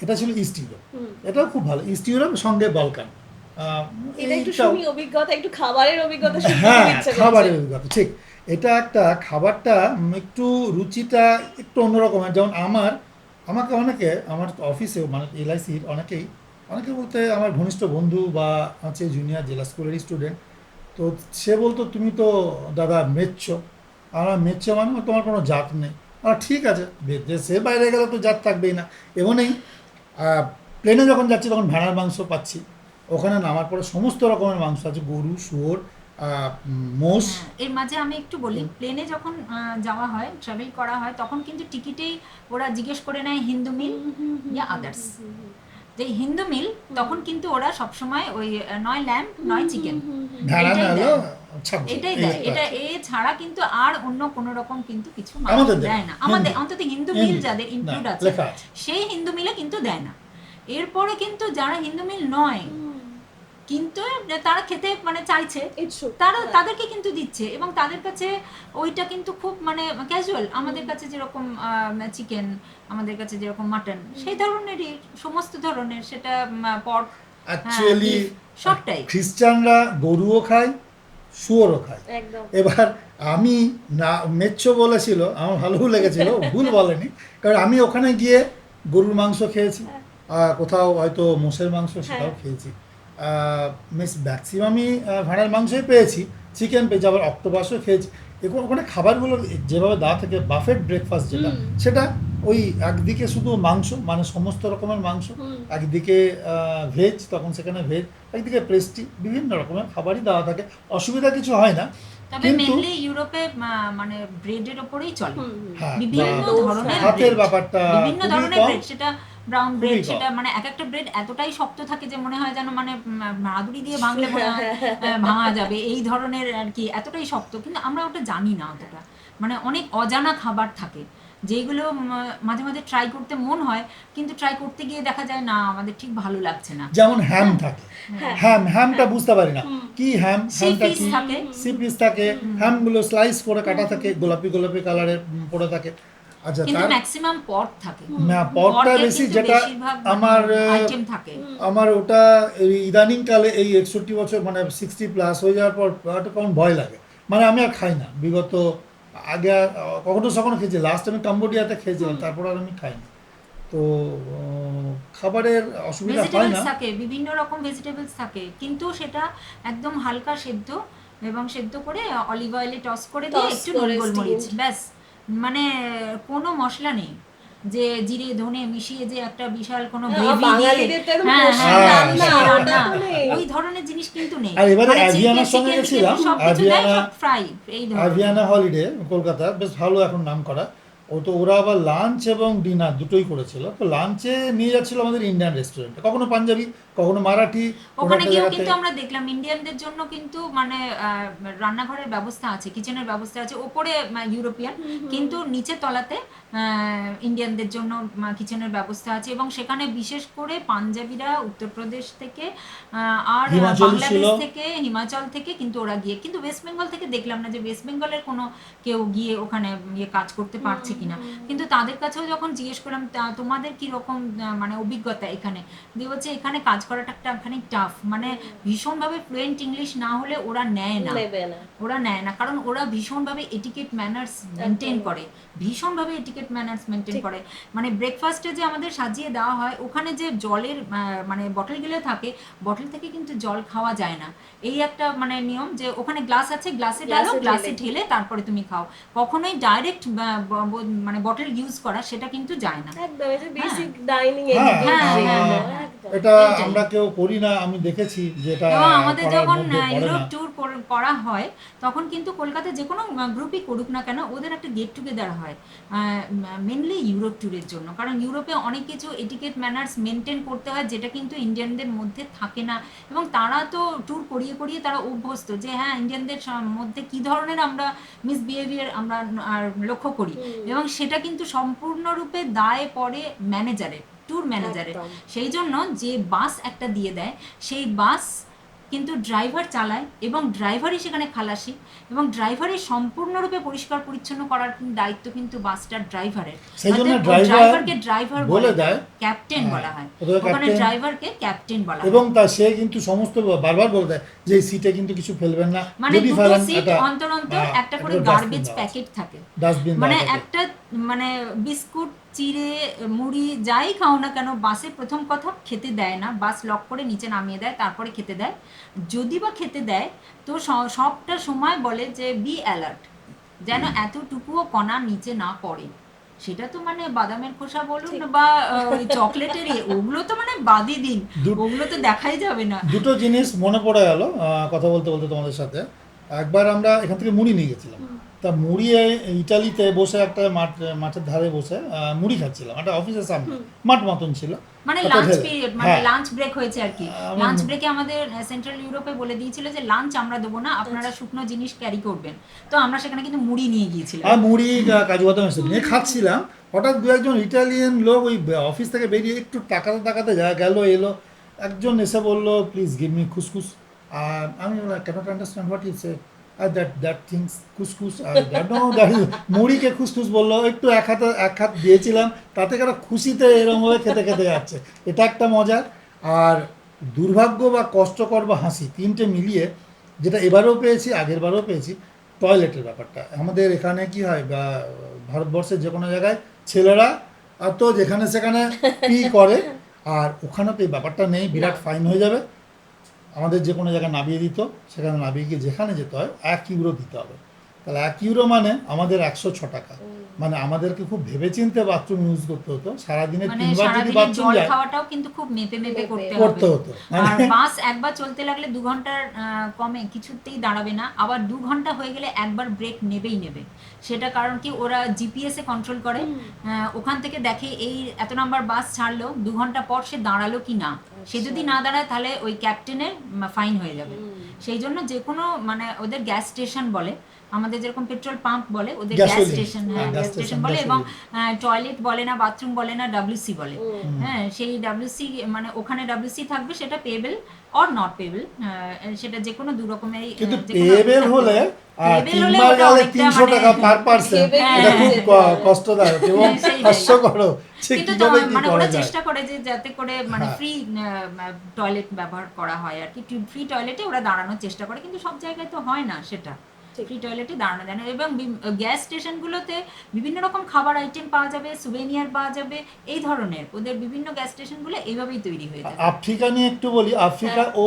এটা ছিল ইস্ট ইউরোপ, এটাও খুব ভালো। ইস্ট ইউরোপ সঙ্গে বলকান। এটা একটু এইটাও- শুনি অভিজ্ঞতা, একটু খাবারের অভিজ্ঞতা শুনতে হ্যাঁ, খুব ইচ্ছে করছে। খাবারের অভিজ্ঞতা ঠিক। এটা একটা খাবারটা একটু রুচিটা একটু অন্যরকমের। যেমন আমাকে অনেকে আমার অফিসেও, মানে এলআইসির অনেকে বলতে আমার ঘনিষ্ঠ বন্ধু বা আছে জুনিয়র জেলা স্কুলের স্টুডেন্ট, তো সে বলতো তুমি তো দাদা মেচ্ছ। আমরা মেচ্ছ মানে তোমার কোনো জাত নেই। ঠিক আছে, দেশে বাইরে গেলে তো জাত থাকবেই না। এমনই প্লেনে যখন যাচ্ছি তখন ভেড়ার মাংস পাচ্ছি, ওখানে নামার পরে সমস্ত রকমের মাংস আছে, গরু, শুয়োর, মোষ। এর মাঝে আমি একটু বলি, প্লেনে যখন যাওয়া হয়, ট্রাভেল করা হয়, তখন কিন্তু টিকিটেই ওরা জিজ্ঞেস করে নেয় হিন্দু মিল ইয়া আদার্স। যে হিন্দু মিল তখন কিন্তু ওরা সবসময় ওই নয় ল্যাম্প নয় চিকেন ভেড়া এটাই না হলো দেয়। ছাগল, এটাই এই দেয়, একটা এটা আছে। এ ছাড়া কিন্তু আর অন্য কোনো রকম কিন্তু কিছু আমাদের দেয় দেয় না। না। আমাদের হিন্দু। অন্তত হিন্দু মিল হিন্দু। যাদের ইনক্লুড না, আছে লেখা আছে। সেই হিন্দু মিলে কিন্তু দেয় না। এরপরে কিন্তু যারা হিন্দু মিল নয় কিন্তু তারা খেতে মানে চাইছে, ইচ্ছুক। তাদেরকে কিন্তু দিচ্ছে এবং তাদের কাছে ওইটা কিন্তু খুব মানে ক্যাজুয়াল। আমাদের কাছে যেরকম চিকেন, আমাদের কাছে যেরকম মাটন, সেই ধরনেরই সমস্ত ধরনের, সেটা পর্ক, অ্যাকচুয়ালি সবটাই। খ্রিস্টানরা গরুও খায়, শুয়োরও খায়। একদম। এবার আমি না মেচ্ছ বলেছিল, আমার ভালোও লেগেছিল, ভুল বলেনি, কারণ আমি ওখানে গিয়ে গরুর মাংস খেয়েছি, কোথাও হয়তো মোষের মাংস সেটাও খেয়েছি, ম্যাক্সিমামই ভেড়ার মাংসই পেয়েছি, চিকেন পেয়েছি, আবার অক্টোপাসও খেয়েছি। ওখানে খাবারগুলো যেভাবে দেওয়া থাকে, বাফেট ব্রেকফাস্ট যেটা, সেটা ওই একদিকে শুধু মাংস, মানে সমস্ত রকমের মাংস, একদিকে ভেজ, তখন সেখানে ভেজ, একদিকে পেস্ট্রি, বিভিন্ন রকমের খাবারই দেওয়া থাকে, অসুবিধা কিছু হয় না। তবে কিন্তু মেনলি ইউরোপে মানে ব্রেডের ওপরেই চলে, হ্যাঁ, বিভিন্ন বা ধরনের হাতের bread, ব্যাপারটা বিভিন্ন খুবই ধরনের কম। ব্রেড, সেটা ব্রাউন খুবই ব্রেড, কম। সেটা মানে এক একটা ব্রেড এতটাই শক্ত থাকে যে মনে হয় যেন মানে হাতুড়ি দিয়ে ভাঙলে মনে হয় ভাঙা যাবে, এই ধরনের আর কি, এতটাই শক্ত। কিন্তু আমরা ওটা জানি না অতটা, মানে অনেক অজানা খাবার থাকে যেগুলো মাঝে মাঝে ট্রাই করতে মন হয়, কিন্তু ট্রাই করতে গিয়ে দেখা যায় না আমাদের ঠিক ভালো লাগছে না। যেমন হ্যাম থাকে, হ্যামটা বুঝতে পারি না কি হ্যামটা Sea কি, fish থাকে। সি পিস থাকে, হ্যামগুলো স্লাইস করে কাটা থাকে, গোলাপি গোলাপি কালারের পড়ে থাকে। আচ্ছা, কিন্তু তার ম্যাক্সিমাম পট থাকে, না, পথটা পটের বেশি, কিন্তু যেটা বেশিরভাগ আমার আইটেম থাকে। আমার ওটা এই ইদানিং কালে এই 61 বছর মানে 60+ হয়ে যাওয়ার পর একটা কেমন ভয় লাগে, মানে আমি আর খাই না বিগত, আগে কখনো সখনো খেয়েছি, লাস্ট আমি কাম্বোডিয়াতে খেয়েছিলাম, তারপর আর আমি খাই না। তো খাবারের অসুবিধা হয় ভেজিটেবলস না। থাকে, বিভিন্ন রকম ভেজিটেবলস থাকে, কিন্তু সেটা একদম হালকা সেদ্ধ, এবং সেদ্ধ করে অলিভ অয়েলে টস করে দিয়ে Toss একটু নুন করে গোলমরিচ, steamed। ব্যাস। মানে কোনো মশলা নেই, যে জিরে ধনে মিশিয়ে যে একটা বিশাল কোনো গ্রেভি দিয়ে, বাঙালিদের তো একদম হ্যাঁ কষি হ্যাঁ হ্যাঁ, রান্না, কষি ওটা রান্না, তো নেই। ওই ধরনের জিনিস কিন্তু নেই। আর এবারে মানে অ্যাভিয়ানার সঙ্গে চিকেন গেছিলাম, সব কিছু দেয়, অ্যাভিয়ানা সব ফ্রাই এই ধরনের। অ্যাভিয়ানা হলিডে কলকাতা, বেশ ভালো এখন নাম করা। ও তো ওরা আবার লাঞ্চ এবং ডিনার দুটোই করেছিল। তো লাঞ্চে নিয়ে যাচ্ছিল আমাদের ইন্ডিয়ান রেস্টুরেন্টে, কখনো পাঞ্জাবি, কখনো মারাঠি, কোনো ওখানে একটা গিয়েও জায়গাতে। কিন্তু আমরা দেখলাম ইন্ডিয়ানদের জন্য কিন্তু মানে রান্নাঘরের ব্যবস্থা আছে, কিচেনের ব্যবস্থা আছে, ওপরে ইউরোপিয়ান, কিন্তু নিচে তলাতে ইন্ডিয়ানদের জন্য কিচেনের ব্যবস্থা আছে। এবং সেখানে বিশেষ করে পাঞ্জাবিরা উত্তরপ্রদেশ থেকে আর হিমাচলি ছিল। বাংলাদেশ থেকে, হিমাচল থেকে কিন্তু ওরা গিয়ে, কিন্তু ওয়েস্ট বেঙ্গল থেকে দেখলাম না যে ওয়েস্ট বেঙ্গলের কোনো কেউ গিয়ে ওখানে গিয়ে কাজ করতে পারছে কিনা। কিন্তু তাদের কাছেও যখন জিজ্ঞেস করলাম তোমাদের কীরকম মানে অভিজ্ঞতা এখানে, দিয়ে বলছে এখানে কাজ করাটা একটা খানিক টাফ, মানে ভীষণভাবে ফ্লুয়েন্ট ইংলিশ না হলে ওরা নেয় না, নেবে না। ওরা নেয় না, কারণ ওরা ভীষণভাবে এটিকেট ম্যানার্স মেনটেন একদম। করে, ভীষণভাবে এটিকেট ম্যানার্স মেনটেন ঠিক। করে। মানে ব্রেকফাস্টে যে আমাদের সাজিয়ে দেওয়া হয়, ওখানে যে জলের মানে বটলগুলো থাকে, বটল থেকে কিন্তু জল খাওয়া যায় না, এই একটা মানে নিয়ম, যে ওখানে গ্লাস আছে, গ্লাসে ঢালো, গ্লাসে গ্লাসে ঢেলে। ঢেলে তারপরে তুমি খাও। কখনোই ডাইরেক্ট মানে বটল ইউজ করা সেটা কিন্তু যায় না। একদম, এই যে হ্যাঁ বেসিক ডাইনিং হ্যাঁ, এটিকেট হ্যাঁ হ্যাঁ যেগুলো, হ্যাঁ, একদম। এটা এইটাই। আমরা কেউ করি না, আমি দেখেছি যেটা এবং আমাদের করার যখন মধ্যে পড়ে ইউরোপ না। ট্যুর করা হয়, তখন কিন্তু কলকাতায় যে কোনো গ্রুপই করুক না কেন, ওদের একটা গেট টুগেদার হয় মেনলি ইউরোপ ট্যুরের জন্য, কারণ ইউরোপে অনেক কিছু এটিকেট ম্যানার্স মেনটেন করতে হয়, যেটা কিন্তু ইন্ডিয়ানদের মধ্যে থাকে না। এবং তারা তো ট্যুর করিয়ে করিয়ে তারা অভ্যস্ত, যে হ্যাঁ ইন্ডিয়ানদের মধ্যে কী ধরনের আমরা মিসবিহেভিয়ার আমরা আর লক্ষ্য করি, এবং সেটা কিন্তু সম্পূর্ণরূপে দায় পড়ে ম্যানেজারের, ট্যুর ম্যানেজারের। একদম। সেই জন্য যে বাস একটা দিয়ে দেয়, সেই বাস কিন্তু ড্রাইভার চালায়, এবং ড্রাইভারই সেখানে খালাসি, এবং ড্রাইভারই সম্পূর্ণরূপে পরিষ্কার পরিচ্ছন্ন করার দায়িত্ব কিন্তু বাসটার ড্রাইভারের। সেই জন্য অতএব ড্রাইভার ড্রাইভারকে ড্রাইভার বলে বলে দেয়। ক্যাপ্টেন হ্যাঁ, বলা হয়, ওদের ওখানে ক্যাপ্টেন। ড্রাইভারকে ক্যাপ্টেন বলা হয়। এবং তা সে কিন্তু সমস্ত বারবার বলে দেয় যে এই সিটে কিন্তু কিছু ফেলবেন না, মানে যদি দুটো ফেলেন সিট একটা অন্তর অন্তর একটা করে dustbin গার্বেজ দেওয়া আছে। প্যাকেট থাকে, ডাস্টবিন মানে দেওয়া থাকে। একটা মানে বিস্কুট চিড়ে মুড়ি যাই খাও না কেন, বাসে প্রথম কথা খেতে দেয় না, বাস লক করে নিচে নামিয়ে দেয়, তারপরে খেতে দেয়। যদি বা খেতে দেয় তো সবটা সময় বলে যে বি অ্যালার্ট, যেন এতটুকুও কণা নিচে না পড়ে। সেটা তো মানে বাদামের খোসা বলুন বা ওই চকলেটের ওগুলো তো মানে বাদই দিন, ওগুলো তো দেখাই যাবে না। দুটো জিনিস মনে পড়ে গেল কথা বলতে বলতে তোমাদের সাথে। একবার আমরা এখান থেকে মুড়ি নিয়ে গেছিলাম, তা মুড়ি ইটালিতে বসে একটা মাঠের ধারে বসে মুড়ি খাচ্ছিলাম, একটা অফিসের সামনে মাঠ মতন ছিল। মানে তাতে লাঞ্চ ঢেলে। পিরিয়ড, মানে হ্যাঁ, লাঞ্চ ব্রেক হয়েছে আর কি। আমার লাঞ্চ ব্রেকে আমাদের সেন্ট্রাল ইউরোপে বলে দিয়েছিল যে লাঞ্চ আমরা দেবো না, আপনারা শুকনো জিনিস ক্যারি করবেন। তো আমরা সেখানে কিন্তু মুড়ি নিয়ে গিয়েছিলাম। আর মুড়ি কাজু বাদাম এসব নিয়ে খাচ্ছিলাম। হঠাৎ দু একজন ইটালিয়ান লোক ওই অফিস থেকে বেরিয়ে একটু তাকাতে তাকাতে গেল এলো, একজন এসে বললো প্লিজ গিভ মি খুসখুস। আর আমি can't understand what is it, আর দ্যাট থিংস খুসখুস, মুড়িকে খুসখুস বললো, একটু এক হাত দিয়েছিলাম, তাতে কারো খুশিতে এরকমভাবে খেতে খেতে যাচ্ছে, এটা একটা মজার। আর দুর্ভাগ্য বা কষ্টকর বা হাসি তিনটে মিলিয়ে, যেটা এবারেও পেয়েছি আগের বারেও পেয়েছি, টয়লেটের ব্যাপারটা। আমাদের এখানে কি হয় বা ভারতবর্ষের যে কোনো জায়গায় ছেলেরা তো যেখানে সেখানে পি করে, আর ওখানে তো এই ব্যাপারটা নেই, বিরাট ফাইন হয়ে যাবে। আমাদের যে কোনো জায়গায় নামিয়ে দিত, সেখানে নামিয়ে গিয়ে যেখানে যেতে হয় 1 ইউরো দিতে হবে। তাহলে 1 ইউরো মানে আমাদের 106 টাকা। মানে আমাদেরকে খুব ভেবেচিন্তে বাথরুম ইউজ করতে হতো, সারাদিনে মানে 3 বার যদি সারাদিনের বাথরুম জল যায় খাওয়াটাও কিন্তু খুব মেপে মেপে করতে করতে হবে। হতো। আর মানে বাস একবার চলতে লাগলে 2 ঘন্টার কমে কিছুতেই দাঁড়াবে না, আবার 2 ঘন্টা হয়ে গেলে একবার ব্রেক নেবেই নেবে। সেটা কারণ কি, ওরা জিপিএস এ কন্ট্রোল করে, ওখান থেকে দেখে এই এত নাম্বার বাস ছাড়লো, 2 ঘন্টা পর সে দাঁড়ালো কি না। সে যদি না দাঁড়ায় তাহলে ওই ক্যাপ্টেনের ফাইন হয়ে যাবে। সেই জন্য যে কোনো মানে ওদের গ্যাস স্টেশন বলে, আমাদের যেরকম পেট্রোল পাম্প বলে, ওদের গ্যাস Gasoline, স্টেশন, হ্যাঁ, হ্যাঁ gas গ্যাস স্টেশন station, বলে, এবং gasoline। টয়লেট বলে না, বাথরুম বলে না, ডাব্লিউসি বলে। হুম। হ্যাঁ, সেই ডাব্লিউসি মানে ওখানে ডাব্লিউসি থাকবে, সেটা পেয়েবল অর নট পেয়েবল, সেটা যে কোনো দু রকমেরই, কিন্তু যে কোনো পেয়েবেল থাকতে হলে পারে। আর Payable হলে তিনবার ওটা গেলে অনেকটা 300 মানে- টাকা পার পার্সন, ভেবে এটা খুব যেতে হবে। কষ্টদায়ক এবং সেইটাই। হাস্যকর যে কিন্তু কিভাবে কি মানে করা ওরা যায়। চেষ্টা করে যে যাতে করে মানে হ্যাঁ। ফ্রি টয়লেট ব্যবহার করা হয় আর কি, ফ্রি টয়লেটে ওরা দাঁড়ানোর চেষ্টা করে, কিন্তু সব জায়গায় তো হয় না সেটা, ঠিক। ফ্রি টয়লেটে দাঁড়ানো যায় না। এবং গ্যাস স্টেশনগুলোতে বিভিন্ন রকম খাবার আইটেম পাওয়া যাবে, সুভেনিয়ার পাওয়া যাবে, এই ধরনের ওদের বিভিন্ন গ্যাস স্টেশনগুলো এইভাবেই তৈরি হয়ে যায়। আফ্রিকা নিয়ে একটু বলি, আফ্রিকা হ্যাঁ। ও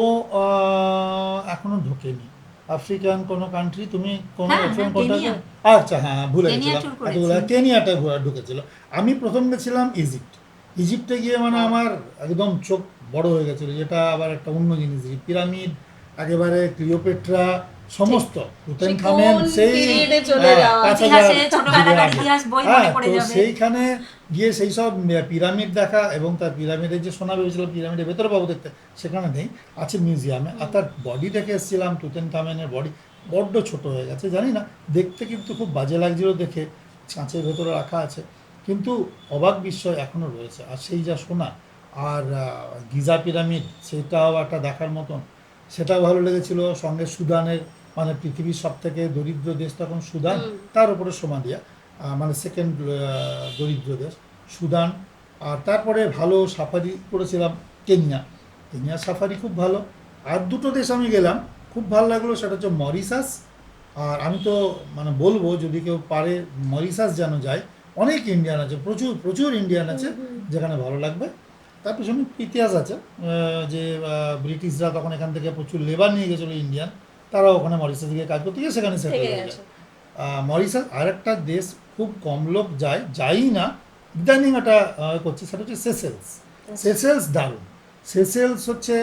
এখনো ঢোকেনি। আফ্রিকান কোনো কান্ট্রি তুমি কোন হ্যাঁ, অপশন হ্যাঁ, কোনটা? কেনিয়া। আচ্ছা, হ্যাঁ, ভুলে কেনিয়া গেছিলাম। tour করেছি। এতগুলো কেনিয়াটা ঢুকেছিল। আমি প্রথম গেছিলাম ইজিপ্ট। ইজিপ্টে গিয়ে মানে আমার একদম চোখ বড় হয়ে গেছিল, যেটা আবার একটা অন্য জিনিস। পিরামিড, একেবারে ক্লিওপেট্রা, সমস্ত তুতানখামেন, কোন সেই period এ চলে যাওয়া। 5000 ইতিহাসে ছোটবেলাকার আগে। ইতিহাস বই হ্যাঁ, মনে পড়ে তো যাবে। সেইখানে গিয়ে সেই সব পিরামিড দেখা, এবং তার পিরামিডের যে সোনা ভেবেছিল পিরামিডের ভেতরে পাবো দেখতে, সেখানে নেই, আছে মিউজিয়ামে। আর তার বডি দেখে এসেছিলাম, তুতানখামেনের বডি বড্ড ছোট হয়ে গেছে, জানি না, দেখতে কিন্তু খুব বাজে লাগছিল দেখে, ছাঁচের ভেতরে রাখা আছে, কিন্তু অবাক বিস্ময় এখনও রয়েছে। আর সেই যা সোনা, আর গিজা পিরামিড, সেটাও একটা দেখার মতন, সেটাও ভালো লেগেছিল। সঙ্গে সুদানের, মানে পৃথিবীর সব থেকে দরিদ্র দেশ তখন সুদান, তার উপরে সোমালিয়া, মানে সেকেন্ড দরিদ্র দেশ সুদান। আর তারপরে ভালো সাফারি করেছিলাম কেনিয়া, কেনিয়া সাফারি খুব ভালো। আর দুটো দেশ আমি গেলাম, খুব ভালো লাগলো, সেটা হচ্ছে মরিশাস। আর আমি তো মানে বলবো, যদি কেউ পারে মরিশাস যেন যায়। অনেক ইন্ডিয়ান আছে, প্রচুর প্রচুর ইন্ডিয়ান আছে, যেখানে ভালো লাগবে। তার পেছনে ইতিহাস আছে, যে ব্রিটিশরা তখন এখান থেকে প্রচুর লেবার নিয়ে গেছিলো ইন্ডিয়ান, তারা ওখানে মরিশাস গিয়ে কাজ করতে গিয়ে সেখানে সেটেল থেকে হয়ে গেছে। যায়। মরিশাস আর একটা দেশ খুব কম লোক যায়, যাই না, ইদানিং এটা করছে, সেটা হচ্ছে সেসেলস। সেসেলস দারুণ। সেসেলস হচ্ছে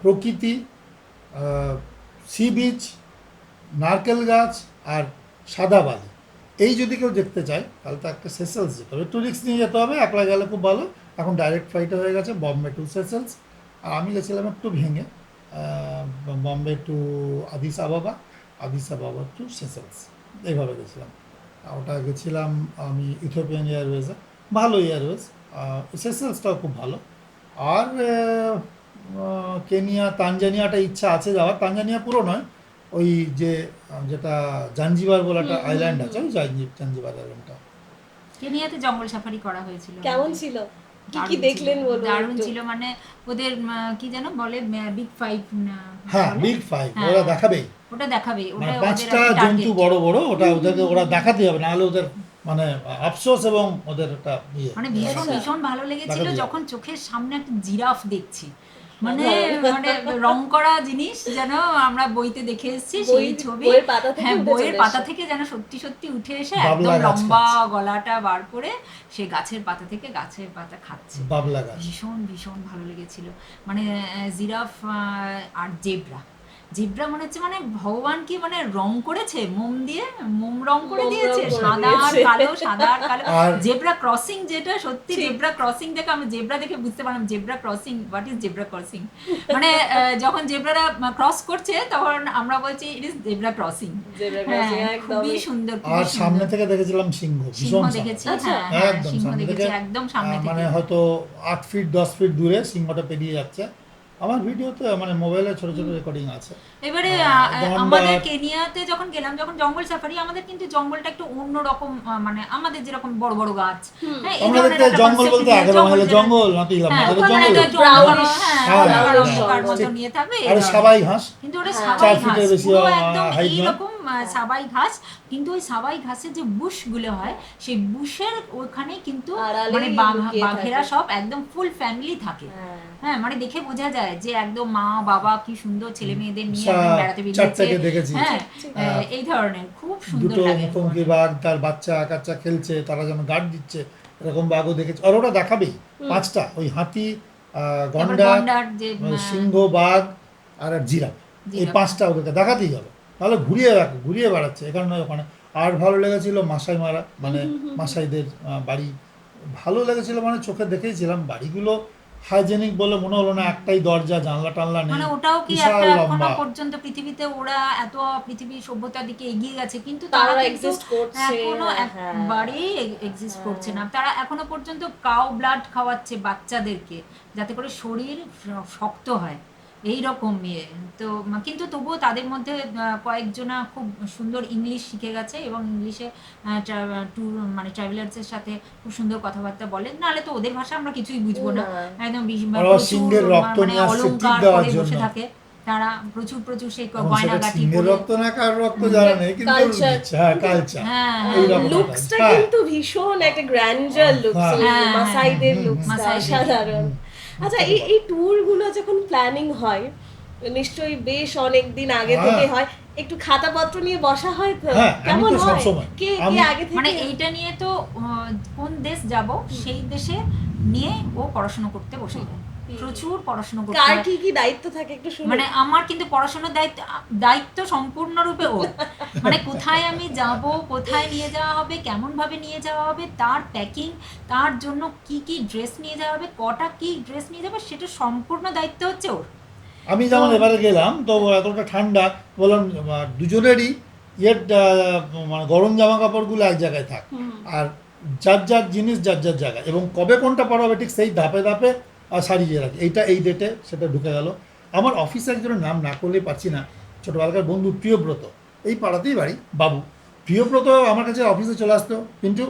প্রকৃতি, সি বিচ, নারকেল গাছ আর সাদা বালি, এই যদি কেউ দেখতে চায় তাহলে তো একটা সেসেলস যেতে হবে। একটু রিস্ক নিয়ে যেতে হবে, একলা গেলে খুব ভালো। এখন ডাইরেক্ট ফ্লাইটে হয়ে গেছে বম্বে টু সেসেলস। আর আমি গেছিলাম একটু ভেঙে, বম্বে টু আদিস আবাবা, আদিস আবাবা টু সেসেলস, এইভাবে গেছিলাম। আর ওটা গেছিলাম আমি ইথিওপিয়ান এয়ারওয়েজে, ভালো এয়ারওয়েজ। সেসেলসটাও খুব ভালো। আর কেনিয়া, তানজানিয়াটা ইচ্ছা আছে যাওয়ার। তানজানিয়া পুরো নয়, ওই যে যেটা জাঞ্জিবার বলে একটা আইল্যান্ড আছে, ওই জাঞ্জিবার আইল্যান্ডটা। কেনিয়াতে জঙ্গল সাফারি করা হয়েছিল। কেমন ছিল? কি কি দারুণ দেখলেন ছিল, বলুন দারুণ একটু। ছিল। মানে ওদের কি যেন বলে, বিগ ফাইভ। হ্যাঁ, বিগ ফাইভ ওরা দেখাবেই, ওটা দেখাবে, মানে ওটা ওদের 5টা একটা জন্তু টার্গেট। বড় বড়, ওটা ওদেরকে ওরা দেখাতে হবে, নাহলে ওদের মানে আফসোস এবং ওদের একটা ইয়ে। মানে ভীষণ আচ্ছা। ভীষণ ভালো লেগেছিল দেখাতে হবে। যখন চোখের সামনে একটা জিরাফ দেখছি, মানে ভালো। মানে রং করা জিনিস যেন আমরা বইতে দেখে এসেছি সেই ছবি। বইয়ের পাতা থেকে হ্যাঁ, উঠে বইয়ের চলে পাতা এসেছে। থেকে যেন সত্যি সত্যি উঠে এসে বাবলা একদম গাছ লম্বা খাচ্ছে। গলাটা বার করে সে গাছের পাতা থেকে গাছের পাতা খাচ্ছে। বাবলা গাছ। ভীষণ ভীষণ ভালো লেগেছিল। মানে জিরাফ আর জেব্রা, জেব্রা মনে হচ্ছে মানে ভগবান কি মানে রং করেছে, মোম দিয়ে মোম রং করে মোম দিয়েছে, রং করে সাদা আর দিয়েছে। কালো, সাদা আর কালো। আর- জেব্রা ক্রসিং, যেটা সত্যি ঠিক। জেব্রা ক্রসিং দেখে আমি জেব্রা দেখে বুঝতে পারলাম zebra crossing, what is zebra crossing. মানে যখন জেব্রারা ক্রস করছে তখন আমরা বলছি it is zebra crossing. Zebra crossing, একদমই। খুবই সুন্দর, আর খুবই সামনে সুন্দর। থেকে দেখেছিলাম সিংহ, সিংহ ভীষণ সামনে। দেখেছি, আচ্ছা। হ্যাঁ হ্যাঁ, একদম সিংহ সামনে দেখেছি থেকে, একদম সামনে মানে থেকে। হয়তো 8 ফিট 10 ফিট দূরে সিংহটা পেরিয়ে যাচ্ছে। আমার ভিডিওতে মানে মোবাইলে ছোট ছোট রেকর্ডিং আছে। এবারে গন্ডার। আমাদের কেনিয়াতে যখন গেলাম, যখন জঙ্গল সাফারি, আমাদের কিন্তু জঙ্গলটা একটু অন্যরকম, মানে আমাদের যেরকম বড় বড় গাছ, হ্যাঁ, এই আমরা ধরনের দেখতে একটা জঙ্গল concept বলতে নিয়ে 11 মাইলের যেটা- জঙ্গল না, তুই হ্যাঁ, আমাদের ওখানে জঙ্গল। তো একটু Brownish, অন্ধকার, হ্যাঁ, হ্যাঁ, অন্ধকার হ্যাঁ, অন্ধকার হ্যাঁ, মতো ঠিক। নিয়ে থাকবে। আর সাবাই ঘাস, কিন্তু ওটা 4 সাবাই ঘাস, ফিটের বেশি পুরো একদম height নয়। এইরকম সাবাই ঘাস, কিন্তু ওই সাবাই ঘাসের যে বুশগুলো হয়, সেই বুশের ওখানে কিন্তু আড়ালেই মানে লুকিয়ে বাঘেরা থাকে। সব একদম ফুল ফ্যামিলি থাকে। হ্যাঁ। হ্যাঁ, মানে দেখে বোঝা যায় যে একদম মা বাবা কি সুন্দর ছেলে মেয়েদের নিয়ে সা- একদম বেড়াতে চারটাকে বেরিয়েছে। দেখেছি। হ্যাঁ, ঠিক। এই ধরনের খুব সুন্দর দুটো লাগে। মুখোমুখি বাঘ, তার বাচ্চা কাচ্চা খেলছে, তারা যেন গার্ড দিচ্ছে, এরকম বাঘও দেখেছি। আর ওটা দেখাবেই 5টা, ওই হাতি, তারপর গন্ডার, গন্ডার যে সিংহ, বাঘ আর জিরাফ, এই জিরাফ। 5টা ওদেরকে দেখাতেই হবে, তাহলে ঘুরিয়ে বেড়াচ্ছে এখানে নয় ওখানে। আর ভালো লেগেছিল মাসাই মারা, মানে মাসাইদের বাড়ি ভালো লেগেছিল, মানে চোখে দেখেইছিলাম বাড়িগুলো হাইজেনিক বলে মনে হলো না, একটাই দরজা, জানলা টানলা নেই, মানে ওটাও কি বিশাল একটা এখনো লম্বা। পর্যন্ত পৃথিবীতে ওরা এত পৃথিবীর সভ্যতার দিকে এগিয়ে গেছে কিন্তু তারা তারা কিন্তু এক্সিস্ট করছে, এখনো হ্যাঁ, একবারেই এক্সিস্ট করছে না। তারা এখনো পর্যন্ত কাউ ব্লাড খাওয়াচ্ছে বাচ্চাদেরকে যাতে করে শরীর শক্ত হয় এই রকম ইয়ে। তো কিন্তু তবুও তাদের মধ্যে কয়েকজনা খুব সুন্দর ইংলিশ শিখে গেছে এবং ইংলিশে ট্যুর মানে ট্রাভেলার্সের সাথে খুব সুন্দর কথাবার্তা বলে, নাহলে তো ওদের ভাষা আমরা কিছুই বুঝবো না। না। একদম ওরা প্রচুর সিংহের রক্ত মানে নিয়ে আসছে টিপ অলংকার দেওয়ার পরে জন্য। বসে থাকে তারা, প্রচুর প্রচুর সেই এখন সেটা গয়নাগাটি সিংহের পরে। রক্ত না কার রক্ত জানা নেই, কিন্তু Culture. দিচ্ছে, হ্যাঁ কালচার হ্যাঁ, এই হ্যাঁ, রকম লুকসটা হ্যাঁ। কিন্তু ভীষণ একটা গ্র্যান্ডার লুকস, হ্যাঁ, মাসাইদের হুম, লুকসটা মাসাইদের। অসাধারণ। আচ্ছা, বুঝতে এই ট্যুর গুলো যখন প্ল্যানিং হয় নিশ্চয়ই বেশ অনেক দিন আগে হ্যাঁ। থেকে হয়, একটু খাতাপত্র নিয়ে বসা হয় তো? হ্যাঁ, আমি কেমন তো হয়? সবসময়। কে আমি- আগে মানে থেকে? এইটা নিয়ে তো কোন দেশ যাব সেই দেশে নিয়ে ও পড়াশোনা করতে বসে যায়, প্রচুর পড়াশোনা করতে কার হয়। কি কি দায়িত্ব থাকে একটু শুনি। মানে আমার কিন্তু পড়াশোনার দায়িত্ব দায়িত্ব সম্পূর্ণরূপে ওর। মানে কোথায় আমি যাব, কোথায় নিয়ে যাওয়া হবে, কেমন ভাবে নিয়ে যাওয়া হবে, তার প্যাকিং, তার জন্য কি কি ড্রেস নিয়ে যাওয়া হবে, কটা কি ড্রেস নিয়ে যাবে, সেটা সম্পূর্ণ দায়িত্ব হচ্ছে ওর। আমি যেমন এবারে গেলাম তো এতটা ঠান্ডা, বললাম দুজনেরই ইয়ের মানে গরম জামা কাপড়গুলো এক জায়গায় থাক, আর যার যার জিনিস যার যার জায়গায়, এবং কবে কোনটা পরা হবে ঠিক সেই ধাপে ধাপে সারিয়ে রাখি, এইটা এই ডেটে সেটা ঢুকে গেল। আমার অফিসে একজনের নাম না করলেই পারছি না, ছোটোবেলাকার বন্ধু প্রিয়ব্রত, এই পাড়াতেই বাড়ি, বাবু প্রিয়ব্রত আমার কাছে অফিসে চলে আসতো। কিন্তু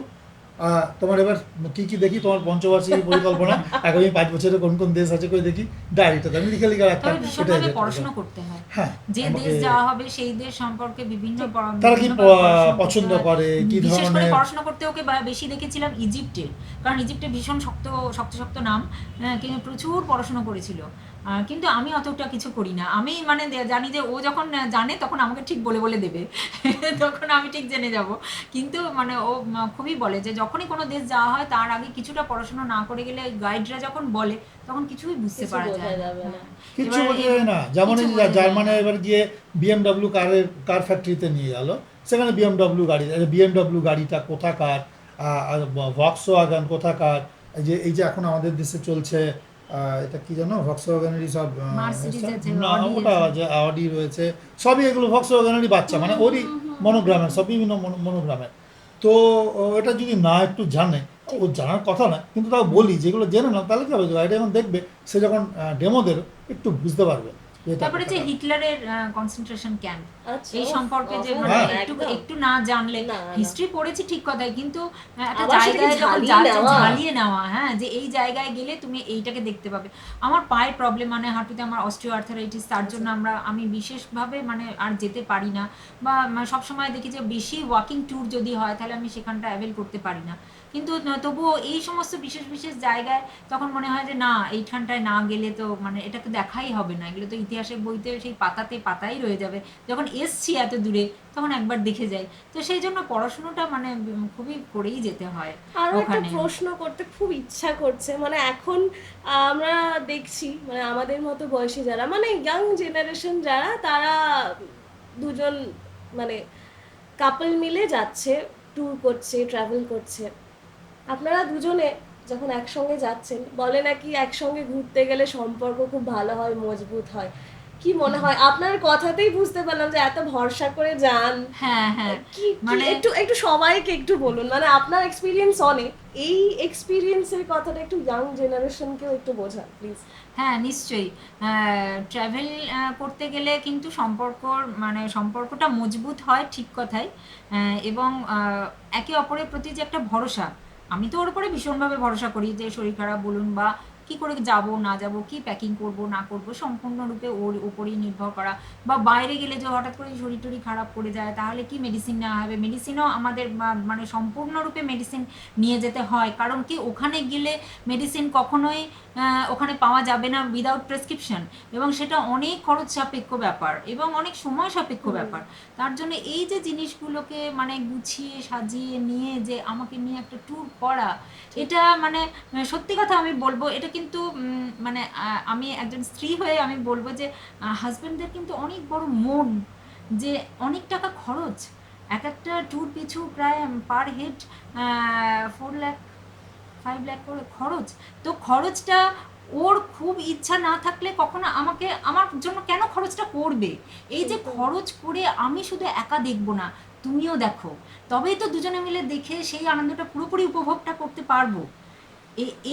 তোমার এবার কি কি দেখি, তোমার পঞ্চবার্ষিকী পরিকল্পনা আগামী 5 বছরে কোন কোন দেশ আছে করে দেখি, ডায়েরিটাতে আমি লিখে লিখে রাখতাম। তবে ভীষণভাবে পড়াশোনা করতে হয়, হ্যাঁ, যে দেশ আমাকে- যাওয়া হবে সেই দেশ সম্পর্কে বিভিন্ন তারা কি বিভিন্নভাবে পড়াশোনা করতে পছন্দ হয়। করে, কি বিশেষ করে ধরনের- পড়াশোনা করতে ওকে বেশি দেখেছিলাম ইজিপ্টে, কারণ ইজিপ্টে ভীষণ শক্ত শক্ত শক্ত নাম, কিন্তু প্রচুর পড়াশোনা করেছিল। কিন্তু আমি অতটা কিছু করি না, আমি মানে জানি যে ও যখন জানে তখন আমাকে ঠিক বলে বলে দেবে তখন আমি ঠিক জেনে যাব। কিন্তু মানে ও খুবই বলে যে যখনই কোনো দেশ যাওয়া হয় তার আগে কিছুটা পড়াশোনা না করে গেলে গাইডরা যখন বলে তখন কিছুই বুঝতে কিছু পারা বোঝা যায় যাবে না। হ্যাঁ। কিচ্ছু এবার বোঝা যায় না। যেমন এই কিছু যে বোঝা যায় জার্মানে না। এবার গিয়ে বিএমডব্লিউ কার ফ্যাক্টরিতে নিয়ে গেল, সেখানে বিএমডব্লিউ গাড়ি, বিএমডব্লিউ গাড়িটা কোথাকার, ভক্সওয়াগন কোথাকার, এই যে এখন আমাদের দেশে চলছে এটা কি জানো, ভক্সওয়াগনেরই সব Mercedes আছে, না Audi ওটা আছে। যে অডি রয়েছে, সবই এগুলো ভক্সওয়াগনেরই বাচ্চা, মানে ওরই মনোগ্রামের, সব বিভিন্ন মনোগ্রামের। তো এটা যদি না একটু জানে, ও জানার কথা না, কিন্তু তাও বলি যেগুলো জেনে না, তাহলে কি হবে, গাড়ি যখন দেখবে সে যখন ডেমো দেবে একটু বুঝতে পারবে যে এটা তারপরে যে কোথাকার। হিটলারের কনসেন্ট্রেশন ক্যাম্প, আচ্ছা, এই সম্পর্কে যে অসাধারণ, মানে হ্যাঁ। একটু একদম। একটু না জানলে, না, না। হিস্ট্রি পড়েছি ঠিক কথাই, কিন্তু একটা আবার সেটাকে জায়গায় যখন ঝালিয়ে যাচ্ছে নেওয়া। ঝালিয়ে নেওয়া, হ্যাঁ, যে এই জায়গায় গেলে তুমি এইটাকে দেখতে পাবে। আমার পায়ের প্রবলেম, মানে হাঁটুতে আমার অস্টিও আর্থারাইটিস, তার জন্য আমি বিশেষভাবে মানে আর যেতে পারি না, বা সবসময় দেখি যে বেশি ওয়াকিং ট্যুর যদি হয় তাহলে আমি সেখানটা অ্যাভেল করতে পারি না। কিন্তু তবুও এই সমস্ত বিশেষ বিশেষ জায়গায় তখন মনে হয় যে না, এইখানটায় না গেলে তো মানে এটাকে দেখাই হবে না, এগুলো তো ইতিহাসের বইতে সেই পাতাতে পাতাই রয়ে যাবে, যখন এসছি এত দূরে তখন একবার দেখে যাই। তো সেই জন্য পড়াশুনোটা মানে খুবই করেই যেতে হয় আরো একটা ওখানে। প্রশ্ন করতে খুব ইচ্ছা করছে, মানে এখন আমরা দেখছি মানে আমাদের মতো বয়সী যারা মানে ইয়াং জেনারেশন যারা, তারা দুজন মানে কাপল মিলে যাচ্ছে, ট্যুর করছে, ট্রাভেল করছে। আপনারা দুজনে যখন একসঙ্গে যাচ্ছেন, বলে নাকি একসঙ্গে ঘুরতে গেলে সম্পর্ক খুব ভালো হয়, মজবুত হয়। কি মনে হয়? আপনার কথাতেই বুঝতে পারলাম যে এত ভরসা করে যান। হ্যাঁ, হ্যাঁ, কি মানে একটু একটু সবাইকে একটু বলুন, মানে আপনার এক্সপিরিয়েন্স অনেক, এই এক্সপিরিয়েন্সের কথাটা একটু ইয়াং জেনারেশনকেও একটু বোঝান প্লিজ। হ্যাঁ, নিশ্চয়ই। ট্রাভেল করতে গেলে কিন্তু সম্পর্কটা মজবুত হয়, ঠিক কথাই। এবং একে অপরের প্রতি যে একটা ভরসা, আমি তো ওর উপরে ভীষণভাবে ভরসা করি, যে শরীর খারাপ বলুন বা কী করে যাব না যাব, কী প্যাকিং করব না করব, সম্পূর্ণরূপে ওর উপরেই নির্ভর করা। বা বাইরে গেলে যে হঠাৎ করে শরীর টরীর খারাপ করে যায় তাহলে কি মেডিসিন নেওয়া হবে, মেডিসিনও আমাদের মানে সম্পূর্ণরূপে মেডিসিন নিয়ে যেতে হয়, কারণ কি ওখানে গেলে মেডিসিন কখনোই ওখানে পাওয়া যাবে না উইদাউট প্রেসক্রিপশন, এবং সেটা অনেক খরচ সাপেক্ষ ব্যাপার এবং অনেক সময় সাপেক্ষ ব্যাপার। তার জন্য এই যে জিনিসগুলোকে মানে গুছিয়ে সাজিয়ে নিয়ে যে আমাকে নিয়ে একটা ট্যুর করা, এটা মানে সত্যি কথা আমি বলবো, এটা কিন্তু মানে আমি একজন স্ত্রী হয়ে আমি বলবো যে হাজব্যান্ডদের কিন্তু অনেক বড় মন, যে অনেক টাকা খরচ, এক একটা ট্যুর পিছু প্রায় পার হেড 4 লাখ 5 লাখ করে খরচ। তো খরচটা ওর খুব ইচ্ছা না থাকলে কখনো আমাকে আমার জন্য কেন খরচটা করবে? এই যে খরচ করে আমি শুধু একা দেখবো না, তুমিও দেখো, তবেই তো দুজনে মিলে দেখে সেই আনন্দটা পুরোপুরি উপভোগটা করতে পারবো।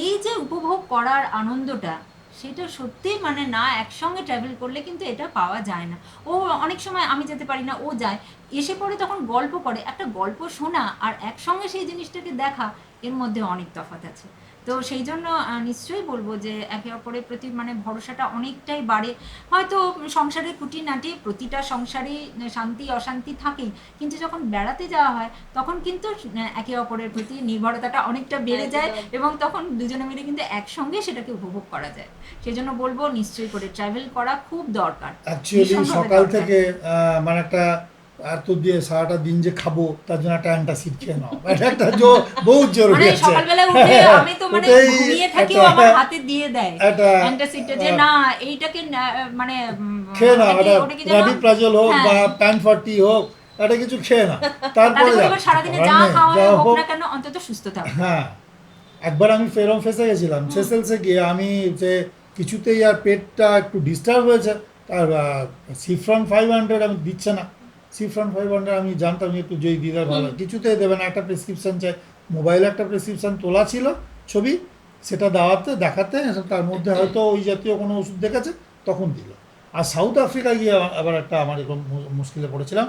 এই যে উপভোগ করার আনন্দটা, সেটা সত্যি মানে না একসঙ্গে ট্রাভেল করলে কিন্তু এটা পাওয়া যায় না। ও অনেক সময় আমি যেতে পারি না, ও যায়, এসে পড়ে তখন গল্প করে, একটা গল্প শোনা আর একসঙ্গে সেই জিনিসটাকে দেখা, এর মধ্যে অনেক তফাৎ আছে। তো সেই জন্য নিশ্চয়ই বলবো যে একে অপরের প্রতি মানে ভরসাটা অনেকটাই বাড়ে। হয়তো সংসারের খুঁটিনাটি প্রতিটা সংসারে শান্তি অশান্তি থাকেই, কিন্তু যখন বেড়াতে যাওয়া হয় তখন কিন্তু একে অপরের প্রতি নির্ভরতাটা অনেকটা বেড়ে যায়, একদম। এবং তখন দুজনে মিলে কিন্তু একসঙ্গে সেটাকে উপভোগ করা যায়। সেই জন্য বলবো নিশ্চয়ই করে ট্রাভেল করা খুব দরকার, অ্যাকচুয়ালি ভীষণভাবে সকাল দরকার। থেকে মানে একটা এত দিয়ে সারাটা দিন যে খাবো তার জন্য একটা অ্যান্টাসিড খেয়ে নাও, এটা একটা বহুত জরুরি মানে আছে। সকালবেলা উঠে আমি তো মানে ওটাই ঘুমিয়ে থাকিও একটা- আমার হাতে দিয়ে দেয় একটা অ্যান্টাসিডটা, যে না এইটাকে মানে খেয়ে নাও, ওটাকে একটা ওটা কি যেন, রাবিপ্রাজল হোক হ্যাঁ, বা প্যান40 হোক, একটা কিছু খেয়ে নাও, তাতে তারপরে করে যাও, এবার সারাদিনে কিছু যা করার নেই, খাওয়া যা হোক হোক। না কেন অন্তত সুস্থ থাকবে। হ্যাঁ, একবার আমি ফেরম ফেসে গেছিলাম সেসেলসে গিয়ে, আমি যে কিছুতেই আর পেটটা একটু ডিস্টার্ব হয়েছে, তার সিফ্রন 500 আমি দিচ্ছে না। সিফ্রন 500 আমি জানতাম যে একটু জয়ী দিদার ভালো, কিছুতেই দেবে না, একটা প্রেসক্রিপশন চাই। মোবাইলে একটা প্রেসক্রিপশন তোলা ছিল ছবি, সেটা দেখাতে তার মধ্যে হয়তো ওই জাতীয় কোনো ওষুধ দেখেছে, তখন দিল। আর সাউথ আফ্রিকায় গিয়ে আবার একটা আমার এরকম মুশকিলে পড়েছিলাম,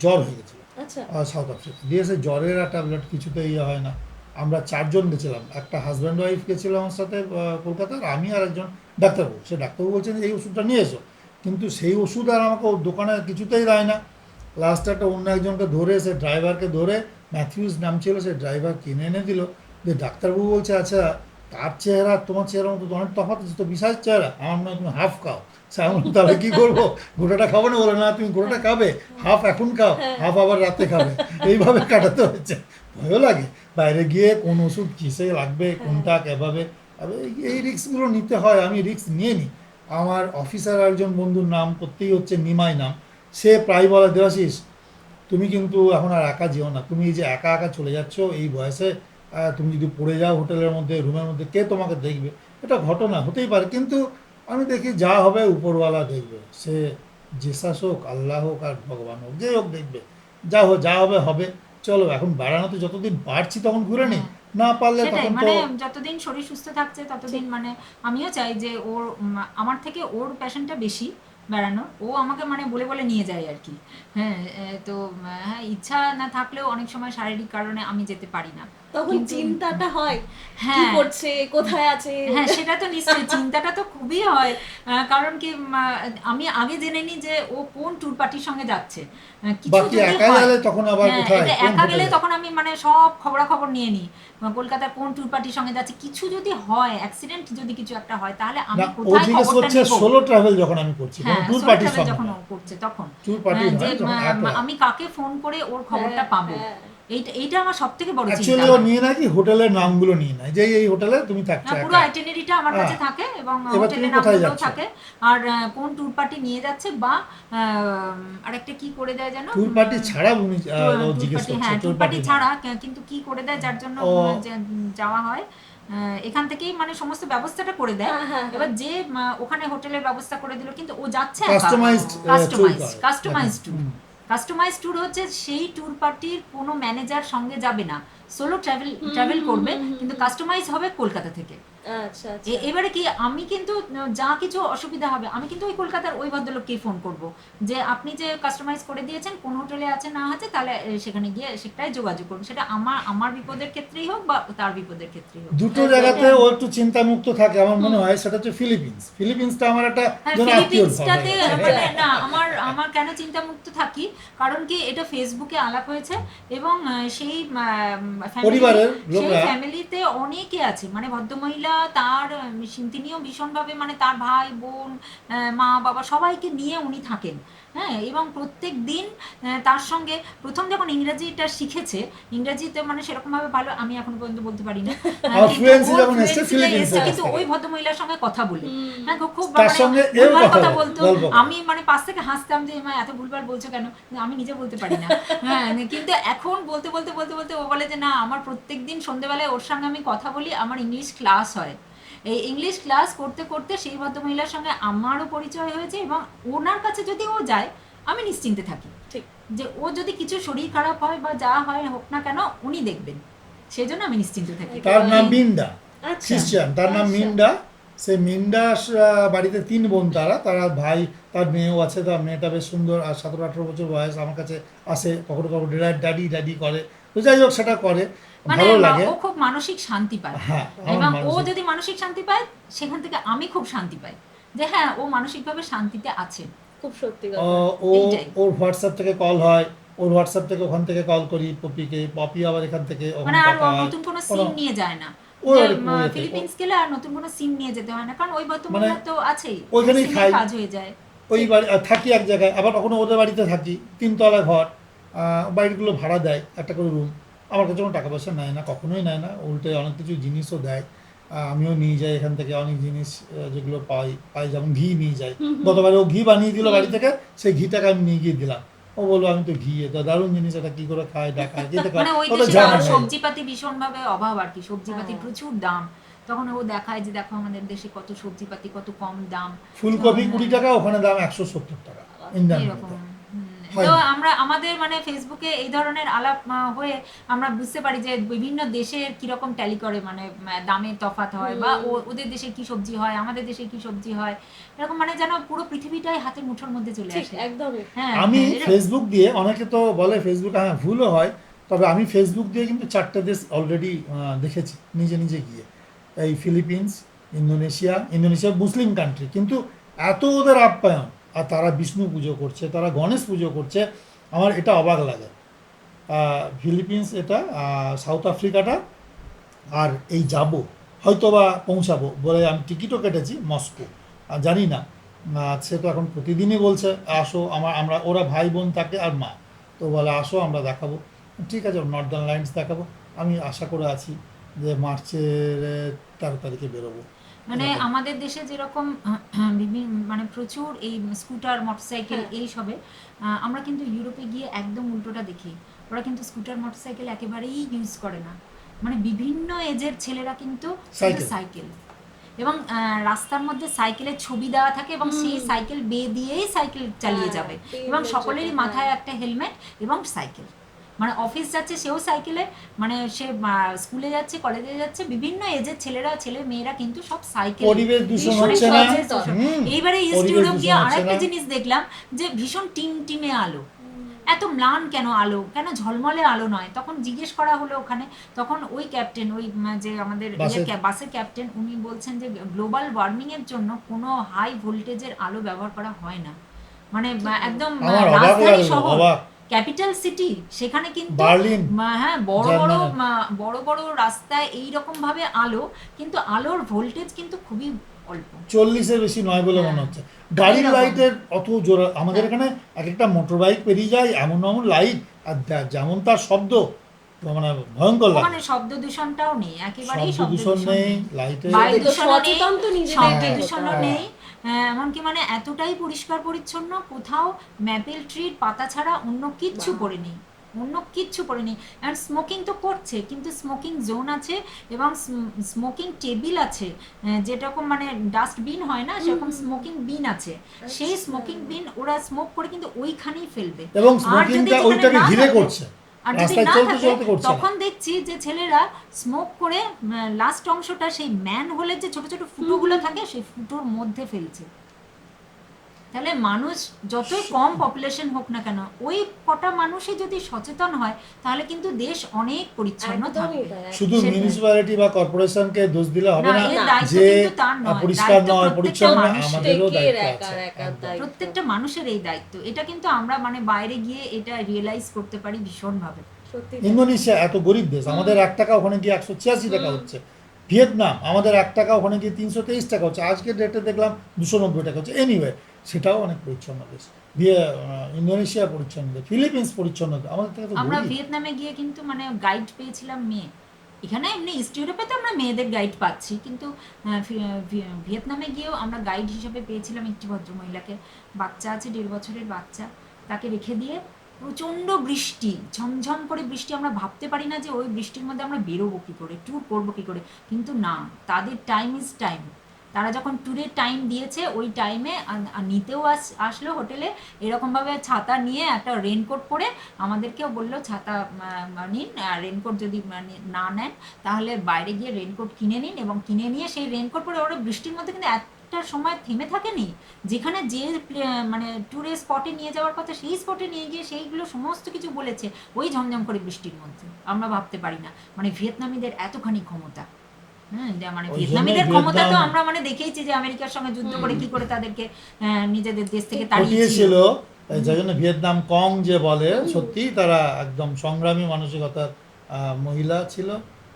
জ্বর হয়ে গেছিলো আচ্ছা। সাউথ আফ্রিকা দিয়েছে, জ্বরের আর ট্যাবলেট কিছুতেই ইয়ে হয় না। আমরা 4 জন গেছিলাম, একটা হাজব্যান্ড ওয়াইফ গেছিলাম আমার সাথে কলকাতার, আমি আর একজন ডাক্তারবাবু। সে ডাক্তারবাবু বলছেন এই ওষুধটা নিয়ে এসো, কিন্তু সেই ওষুধ আর আমাকে ওর দোকানে কিছুতেই দেয় না। লাস্টে একটা অন্য একজনকে ধরে, সে ড্রাইভারকে ধরে, ম্যাথিউস নাম ছিল, সে ড্রাইভার কিনে এনে দিল। যে ডাক্তারবাবু বলছে আচ্ছা তার চেহারা আর তোমার চেহারার মতো অনেক তফাৎ আছে তো, বিশাল চেহারা, আমার মনে হয় তুমি হাফ খাও। সে আমি বললাম, তাহলে কী করবো, গোটাটা খাবো না? বলে না, তুমি গোটাটা খাবে, হাফ এখন খাও, হাফ আবার রাতে খাবে। এইভাবে কাটাতে হচ্ছে। ভয়ও লাগে বাইরে গিয়ে কোন ওষুধ কিসে লাগবে, কোনটা কীভাবে, এই রিস্কগুলো নিতে হয়। আমি রিস্ক নিয়ে নিই। আমার অফিসার একজন বন্ধুর নাম করতেই হচ্ছে, নিমাই নাম। সে প্রায় বলে, দেবাশিস তুমি কিন্তু এখন আর একা যেও না, তুমি এই যে একা একা চলে যাচ্ছ এই বয়সে, তুমি যদি পড়ে যাও হোটেলের মধ্যে, রুমের মধ্যে, কে তোমাকে দেখবে? এটা ঘটনা হতেই পারে, কিন্তু আমি দেখি যা হবে উপরওয়ালা দেখবে। সে জেসাস হোক, আল্লাহ হোক, আর ভগবান হোক, যে হোক দেখবে। যা হবে হবে। চলো এখন বেড়ানোতে যতদিন পারছি তখন ঘুরে নিই, হ্যাঁ, না পারলে সেটাই তখন তো মানে যতদিন শরীর সুস্থ থাকছে ততদিন মানে আমিও চাই যে ওর আমার থেকে ওর প্যাশনটা বেশি বেড়ানোর, ও আমাকে মানে বলে বলে নিয়ে যায় আর কি। হ্যাঁ, তো হ্যাঁ, ইচ্ছা না থাকলেও অনেক সময় শারীরিক কারণে আমি যেতে পারি না, তখন কিন্তু চিন্তাটা হয়, কি হ্যাঁ, করছে, কোথায় আছে। হ্যাঁ সেটা তো নিশ্চয়ই চিন্তাটা তো খুবই হয়। কারণ কি আমি আগে জেনে নিই যে ও কোন ট্যুর পার্টির সঙ্গে যাচ্ছে। কিছু বাকি যদি একা হয়, গেলে তখন আবার হ্যাঁ কোথায়, এটা কোন একা গেলে হোটেলে। তখন আমি মানে সব খবরাখবর নিয়ে নিই, কলকাতার কোন ট্যুর পার্টির সঙ্গে যাচ্ছে। কিছু যদি হয়, অ্যাক্সিডেন্ট যদি কিছু একটা হয়, তাহলে না, আমি ও কোথায় জিজ্ঞেস খবরটা করছে নেব। সোলো ট্রাভেল যখন আমি করছি, হ্যাঁ, ট্যুর সোলো পার্টির ট্রাভেল সঙ্গে যখন না। ও করছে তখন ট্যুর পার্টি যে নয়, যখন একলা। আমি কাকে ফোন করে ওর খবরটা হ্যাঁ, পাবো, হ্যাঁ। এইটা আমার সব থেকে বড় চিন্তা অ্যাকচুয়ালি ও হয়। নিয়ে নেয় কি, হোটেলের নামগুলো নিয়ে নেয়, যে এই হোটেলে তুমি থাকছো পুরো একা। আইটিনারিটা আমার কাছে হ্যাঁ, থাকে, এবং এবার তুমি হোটেলের কোথায় নামগুলোও যাচ্ছ। থাকে, আর কোন ট্যুর পার্টি নিয়ে যাচ্ছে, বা আরেকটা কি করে দেয় যেন, ট্যুর পার্টি ছাড়া উনি ও ট্যুর জিজ্ঞেস পার্টি, করছে, হ্যাঁ ট্যুর ট্যুর পার্টি পার্টি ছাড়া কিন্তু কি করে দেয় যার জন্য ও যাওয়া হয়। এখান থেকেই মানে সমস্ত ব্যবস্থাটা করে দেয়। হ্যাঁ, হ্যাঁ, এবার যে ওখানে হোটেলের ব্যবস্থা করে দিল, কিন্তু ও যাচ্ছে customised tour customise tour. Customise tour হচ্ছে সেই ট্যুর পার্টির কোনো ম্যানেজার সঙ্গে যাবে না, সোলো ট্রাভেল করবে, কিন্তু কাস্টমাইজ হবে কলকাতা থেকে। আচ্ছা আচ্ছা। এবারে কি আমি কিন্তু যা কিছু অসুবিধা হবে আমি কিন্তু ওই কলকাতার ওই ভদ্রলোককেই ফোন করব যে আপনি যে কাস্টমাইজ করে দিয়েছেন কোন হোটেলে আছে না আছে, তাহলে সেখানে গিয়ে সেটাই যোগাযোগ করুন। সেটা আমার বিপদের ক্ষেত্রেই হোক বা তার বিপদের ক্ষেত্রেই হোক। দুটো জায়গাতে ও একটু চিন্তামুক্ত থাকে আমার মনে হয়। সেটা হচ্ছে ফিলিপিন্সটা আমার একটা হ্যাঁ, যেন আত্মীয়র ভাব ফিলিপিন্সটাতে হয়ে গেছে। মানে না আমার কেন চিন্তামুক্ত থাকি, কারণ কি এটা ফেসবুকে আলাপ হয়েছে, এবং সেই পরিবারের সেই লোকরা ফ্যামিলিতে অনেকে আছে, মানে ভদ্রমহিলা তার তিনিও ভীষণভাবে মানে তার ভাই বোন মা বাবা সবাইকে নিয়ে উনি থাকেন। হ্যাঁ, এবং প্রত্যেক দিন তার সঙ্গে প্রথম যখন ইংরেজিটা শিখেছে, ইংরেজিতে মানে সেরকমভাবে ভালো আমি এখনো পর্যন্ত বলতে পারি না, আর কিন্তু ফ্লুয়েন্সি ওর যখন এসছে fluency ফিলিপিন্সে কিন্তু আসতে ওই পারে। ভদ্রমহিলার সঙ্গে কথা বলে, হ্যাঁ খুব তার মানে সঙ্গে এও ভুলভাল কথা কথা বলে, বলতো। গল্প করে। আমি মানে পাশ থেকে হাসতাম যে মা এত ভুলভাল বলছো কেন, আমি নিজে বলতে পারি না। হ্যাঁ, কিন্তু এখন বলতে বলতে ও বলে যে না, আমার প্রত্যেকদিন সন্ধ্যেবেলায় ওর সঙ্গে আমি কথা বলি, আমার ইংলিশ ক্লাস হয়। এই ইংলিশ ক্লাস করতে করতে সেই ভদ্রমহিলার সঙ্গে আমারও পরিচয় হয়েছে, এবং ওনার কাছে যদি ও যায় আমি নিশ্চিন্তে থাকি ঠিক। যে ও যদি কিছু শরীর খারাপ হয় বা যা হয় হোক না কেন উনি দেখবেন, সেই জন্য আমি নিশ্চিন্তে থাকি। তার নাম মিন্ডা, আচ্ছা খ্রিস্টান, তার নাম আচ্ছা। মিন্ডা। সে মিন্ডা বাড়িতে 3 বোন, তারা ভাই, তার মেয়েও আছে। তার মেয়েটা বেশ সুন্দর, আর 17-18 বছর বয়স। আমার কাছে আসে কখনো কখনো, ড্যাডি ড্যাডি করে। তো যাই হোক, সেটা করে, মানে ভালো লাগে। ও খুব মানসিক শান্তি পায়, হ্যাঁ, এবং ও মানসিক- যদি মানসিক শান্তি পায় সেখান থেকে আমি খুব শান্তি পাই, যে হ্যাঁ ও মানসিকভাবে শান্তিতে আছে। খুব সত্যি ও কথা। এইটাই। ওর হোয়াটসঅ্যাপ থেকে কল হয়, ওর হোয়াটসঅ্যাপ থেকে ওখান থেকে কল করি পপিকে, পপি আবার এখান থেকে ওখানে মানে আর কথা হয়। নতুন কোনো কোনো- সিম নিয়ে যায় না, ও যে আর একটু ইয়েতে, ফিলিপিন্স গেলে আর নতুন কোনো সিম নিয়ে যেতে হয় না, কারণ ওই ভদ্রমহিলা মানে তো আছেই, ওইখানেই সিমে খাই। কাজ হয়ে যায়। ওই বাড়ি থাকি এক জায়গায়, আবার কখনো ওদের বাড়িতে থাকি, 3 তলা ঘর। বাড়িগুলো ভাড়া দেয়, একটা করে রুম। আমার কাছে কোনো টাকা পয়সা নেয় না, কখনোই নেয় না, উল্টে অনেক কিছু জিনিসও দেয়। আমিও নিয়ে যাই এখান থেকে অনেক জিনিস, যেগুলো পাই, যেমন ঘি নিয়ে যাই। গতবারে ও ঘি বানিয়ে দিল বাড়ি থেকে, সেই ঘিটাকে আমি নিয়ে গিয়ে দিলাম। ও বললো আমি তো ঘি, এটা দারুণ জিনিস, এটা কি করে খায় দেখায়, যেতে মানে ওই ওটা দেশে জানা আবার নেই। সবজিপাতি ভীষণভাবে অভাব আর কি, সবজিপাতির হ্যাঁ। প্রচুর দাম, তখন ও দেখায় যে দেখো আমাদের দেশে কত সবজিপাতি কত কম দাম। ফুলকপি হ্যাঁ। 20 টাকা, ওখানে দাম 170 টাকা ইন্ডিয়ান এরকম। মার্কেটে। তো হয়। আমরা আমাদের মানে ফেসবুকে এই ধরনের আলাপ হয়ে আমরা বুঝতে পারি যে বিভিন্ন দেশের কিরকম ট্যালি করে, মানে দামে তফাৎ হয়, বা ওদের দেশে কি সবজি হয়, আমাদের দেশে কি সবজি হয়, এরকম মানে যেন পুরো পৃথিবীটাই হাতের মুঠোর মধ্যে চলে ঠিক আসে। একদমই। হ্যাঁ, আমি হ্যাঁ, এরকম। ফেসবুক দিয়ে, অনেকে তো বলে ফেসবুক, হ্যাঁ ভুলও হয়, তবে আমি ফেসবুক দিয়ে কিন্তু 4টে দেশ অলরেডি দেখেছি নিজে নিজে গিয়ে। এই ফিলিপিন্স, ইন্দোনেশিয়া মুসলিম কান্ট্রি, কিন্তু এত ওদের আপ্যায়ন, আর তারা বিষ্ণু পুজো করছে, তারা গণেশ পুজো করছে, আমার এটা অবাক লাগে। ফিলিপিন্স এটা, সাউথ আফ্রিকাটা, আর এই যাব, হয়তো বা পৌঁছাবো বলে আমি টিকিটও কেটেছি মস্কো। জানি না, সে তো এখন প্রতিদিনই বলছে আসো, আমরা ওরা ভাই বোন থাকে আর মা, তো বলে আসো আমরা দেখাবো। ঠিক আছে, নর্দার্ন লাইন্স দেখাবো। আমি আশা করে আছি যে মার্চের 13 তারিখে বেরোবো। মানে এরকম। আমাদের দেশে যেরকম বিভিন্ন মানে প্রচুর এই স্কুটার মোটরসাইকেল হ্যাঁ। এইসবে, আমরা কিন্তু ইউরোপে গিয়ে একদম উল্টোটা দেখি। ওরা কিন্তু স্কুটার মোটরসাইকেল একেবারেই ইউজ করে না, মানে বিভিন্ন এজের ছেলেরা কিন্তু শুধু সাইকেল। সাইকেল, এবং রাস্তার মধ্যে সাইকেলের ছবি দেওয়া থাকে, এবং সেই সাইকেল বেয়ে দিয়েই সাইকেল চালিয়ে হ্যাঁ, যাবে, এই এবং হচ্ছে সকলেরই এটা, মাথায় হ্যাঁ। একটা হেলমেট এবং সাইকেল, মানে অফিস যাচ্ছে সেও সাইকেলে, মানে সে স্কুলে যাচ্ছে কলেজে যাচ্ছে, বিভিন্ন এজের ছেলেরা ছেলে মেয়েরা কিন্তু সব সাইকেল। পরিবেশ দূষণ ভীষণ হচ্ছে না। সচেতন। এইবারে ইস্ট পরিবেশ ইউরোপ গিয়ে দূষণ হচ্ছে আরেকটা না। জিনিস দেখলাম, যে ভীষণ টিমটিমে আলো, এত ম্লান কেন আলো, কেন ঝলমলে আলো নয়। তখন জিজ্ঞেস করা হলো ওখানে, তখন ওই ক্যাপ্টেন, ওই যে আমাদের বাসের ক্যাপ্টেন, উনি বলছেন যে গ্লোবাল ওয়ার্মিং এর জন্য কোনো হাই ভোল্টেজের আলো ব্যবহার করা হয় না, মানে একদম আমার অবাক রাজধানী লাগলো, শহর, অবাক। ক্যাপিটাল সিটি, সেখানে কিন্তু বার্লিন, হ্যাঁ বড় বড় জার্মানি। বড় বড় রাস্তায় এইরকম ভাবে আলো, কিন্তু আলোর ভোল্টেজ কিন্তু খুবই অল্প। 40-এর বেশি নয় বলে মনে হ্যাঁ। হচ্ছে। গাড়ির এরকম। লাইটের অত জোর, আমাদের হ্যাঁ। এখানে এক একটা মোটর বাইক পেরিয়ে যায়, এমন এমন লাইট, আর যেমন তার শব্দ, তো মানে ভয়ঙ্কর লাগে। ওখানে শব্দ দূষণটাও নেই, একেবারেই শব্দ শব্দ দূষণ দূষণ নেই, নেই, লাইটের বায়ু তো দূষণও নেই, সচেতন তো নিজেদেরকে শব্দ হতে দূষণও হবে। নেই। এমনকি মানে এতটাই পরিষ্কার পরিচ্ছন্ন, কোথাও ম্যাপেল ট্রির পাতা ছাড়া অন্য কিচ্ছু বাহ। পড়েনি, অন্য কিচ্ছু পড়েনি। অ্যান্ড স্মোকিং তো করছে, কিন্তু স্মোকিং জোন আছে এবং স্মোকিং টেবিল আছে, যেরকম মানে ডাস্টবিন হয় না সেরকম স্মোকিং বিন আছে, সেই আচ্ছা। স্মোকিং বিন ওরা স্মোক করে কিন্তু ওইখানেই ফেলবে। এবং আর যদি স্মোকিংটা যেখানে ওইটাকে না ঘিরে থাকে, করছে, আর যদি রাস্তায় না চলতে থাকে চলতে করছে না। তখন দেখছি যে ছেলেরা স্মোক করে লাস্ট অংশটা সেই ম্যান হোলের যে ছোট ছোট ফুটোগুলো থাকে সেই ফুটোর মধ্যে ফেলছে। তাহলে মানুষ যতই কম পপুলেশন হোক না কেন, ওই কটা মানুষই যদি সচেতন হয় তাহলে কিন্তু দেশ অনেক পরিচ্ছন্ন একদমই থাকবে। তাই, শুধু সেটাই। মিউনিসিপ্যালিটি বা কর্পোরেশনকে দোষ দিলে হবে না, না এর না, দায়িত্ব যে কিন্তু তার নয়, পরিষ্কার দায়িত্ব নয়, প্রত্যেকটা পরিচ্ছন্ন নয়, মানুষের। আমাদেরও প্রত্যেকের দায়িত্ব একার আছে। একার একদম। দায়িত্ব। প্রত্যেকটা মানুষের এই দায়িত্ব, এটা কিন্তু আমরা মানে বাইরে গিয়ে এটা রিয়েলাইজ করতে পারি ভীষণভাবে। সত্যি তাই। ইন্দোনেশিয়া এত গরিব দেশ, আমাদের 1 টাকা ওখানে গিয়ে 186 টাকা হচ্ছে। ভিয়েতনাম, আমাদের 1 টাকা ওখানে গিয়ে 323 টাকা হচ্ছে, আজকের ডেটে দেখলাম 290 টাকা হচ্ছে। এনিওয়ে, সেটাও অনেক পরিচ্ছন্ন দেশ। ইন্দোনেশিয়া পরিচ্ছন্ন দেশ, ফিলিপিন্স পরিচ্ছন্ন দেশ, আমাদের থেকে তো আমরা গরিব। ভিয়েতনামে গিয়ে কিন্তু মানে গাইড পেয়েছিলাম মেয়ে, এখানে এমনি ইস্ট ইউরোপে তো আমরা মেয়েদের গাইড পাচ্ছি, কিন্তু ভিয়েতনামে গিয়েও আমরা গাইড হিসেবে পেয়েছিলাম একটি ভদ্রমহিলাকে, বাচ্চা আছে 1.5 বছরের বাচ্চা, তাকে রেখে দিয়ে প্রচণ্ড বৃষ্টি, ঝমঝম করে বৃষ্টি, আমরা ভাবতে পারি না যে ওই বৃষ্টির মধ্যে আমরা বেরোবো কী করে, ট্যুর করবো কী করে। কিন্তু না, তাদের টাইম ইজ টাইম। তারা যখন ট্যুরের টাইম দিয়েছে ওই টাইমে নিতেও আসলো হোটেলে, এরকমভাবে ছাতা নিয়ে একটা রেনকোট পরে আমাদেরকেও বললো ছাতা নিন, রেনকোট যদি না নেন তাহলে বাইরে গিয়ে রেনকোট কিনে নিন, এবং কিনে নিয়ে সেই রেনকোট পরে ওরা বৃষ্টির মধ্যে কিন্তু একটা সময় থেমে থাকেনি, যেখানে যে মানে ট্যুরের স্পটে নিয়ে যাওয়ার কথা সেই স্পটে নিয়ে গিয়ে সেইগুলো সমস্ত কিছু বলেছে ওই ঝমঝম করে বৃষ্টির মধ্যে। আমরা ভাবতে পারি না মানে ভিয়েতনামিদের এতখানি ক্ষমতা। হ্যাঁ, মানে ওই জন্যই ভিয়েতনামিদের ক্ষমতা তো ভিয়েতনাম আমরা মানে দেখেইছি যে আমেরিকার সঙ্গে যুদ্ধ করে কি করে তাদেরকে নিজেদের দেশ থেকে তাড়িয়েছিল। হটিয়েছিল, যার জন্য ভিয়েতনাম কং যে বলে, সত্যি তারা একদম সংগ্রামী মানসিকতার মহিলা ছিল,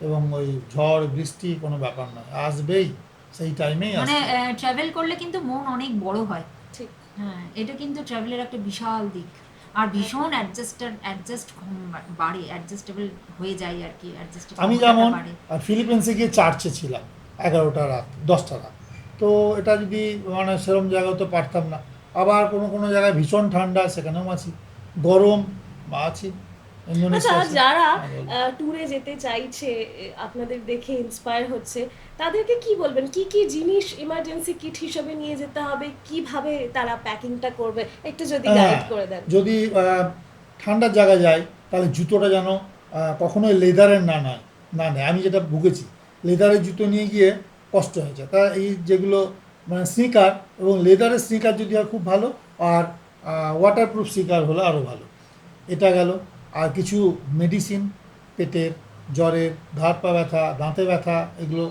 এবং ওই ঝড় বৃষ্টি কোনো ব্যাপার নয়, আসবেই, সেই টাইমেই মানে আসবে। ট্রাভেল করলে কিন্তু মন অনেক বড় হয়। ঠিক। হ্যাঁ, এটা কিন্তু ট্রাভেলের একটা বিশাল দিক। আর ভীষণ অ্যাডজাস্টেবল হয়ে যায় আর কি, আমি ক্ষমতাটা যেমন বাড়ে। ফিলিপিন্সে গিয়ে চার্চে ছিলাম 11টা রাত, 10টা রাত। তো এটা যদি মানে সেরকম জায়গায় তো পারতাম না। আবার কোনো কোনো জায়গায় ভীষণ ঠান্ডা, সেখানেও আছি, গরম আছি, আচ্ছা, ইন্দোনেশিয়া আছে। যারা বলো। ট্যুরে যেতে চাইছে, আপনাদের দেখে ইন্সপায়ার হচ্ছে, তাদেরকে কি বলবেন? কি কি জিনিস ইমার্জেন্সি কিট হিসেবে নিয়ে যেতে হবে? কিভাবে তারা প্যাকিংটা করবে? একটু যদি হ্যাঁ, গাইড করে দেন। যদি ঠান্ডার জায়গায় যায় তাহলে জুতোটা যেন কখনোই লেদারের না নেয়। আমি যেটা ভুগেছি, লেদারের জুতো নিয়ে গিয়ে কষ্ট হয়েছে। তা এই যেগুলো মানে স্নিকার, এবং লেদারের স্নিকার যদি হয় খুব ভালো, আর ওয়াটারপ্রুফ স্নিকার হলে আরও ভালো। এটা গেল। আর কিছু মেডিসিন, পেটের, জ্বরের, ঘাড় পা ব্যথা, দাঁতে ব্যথা, এগুলো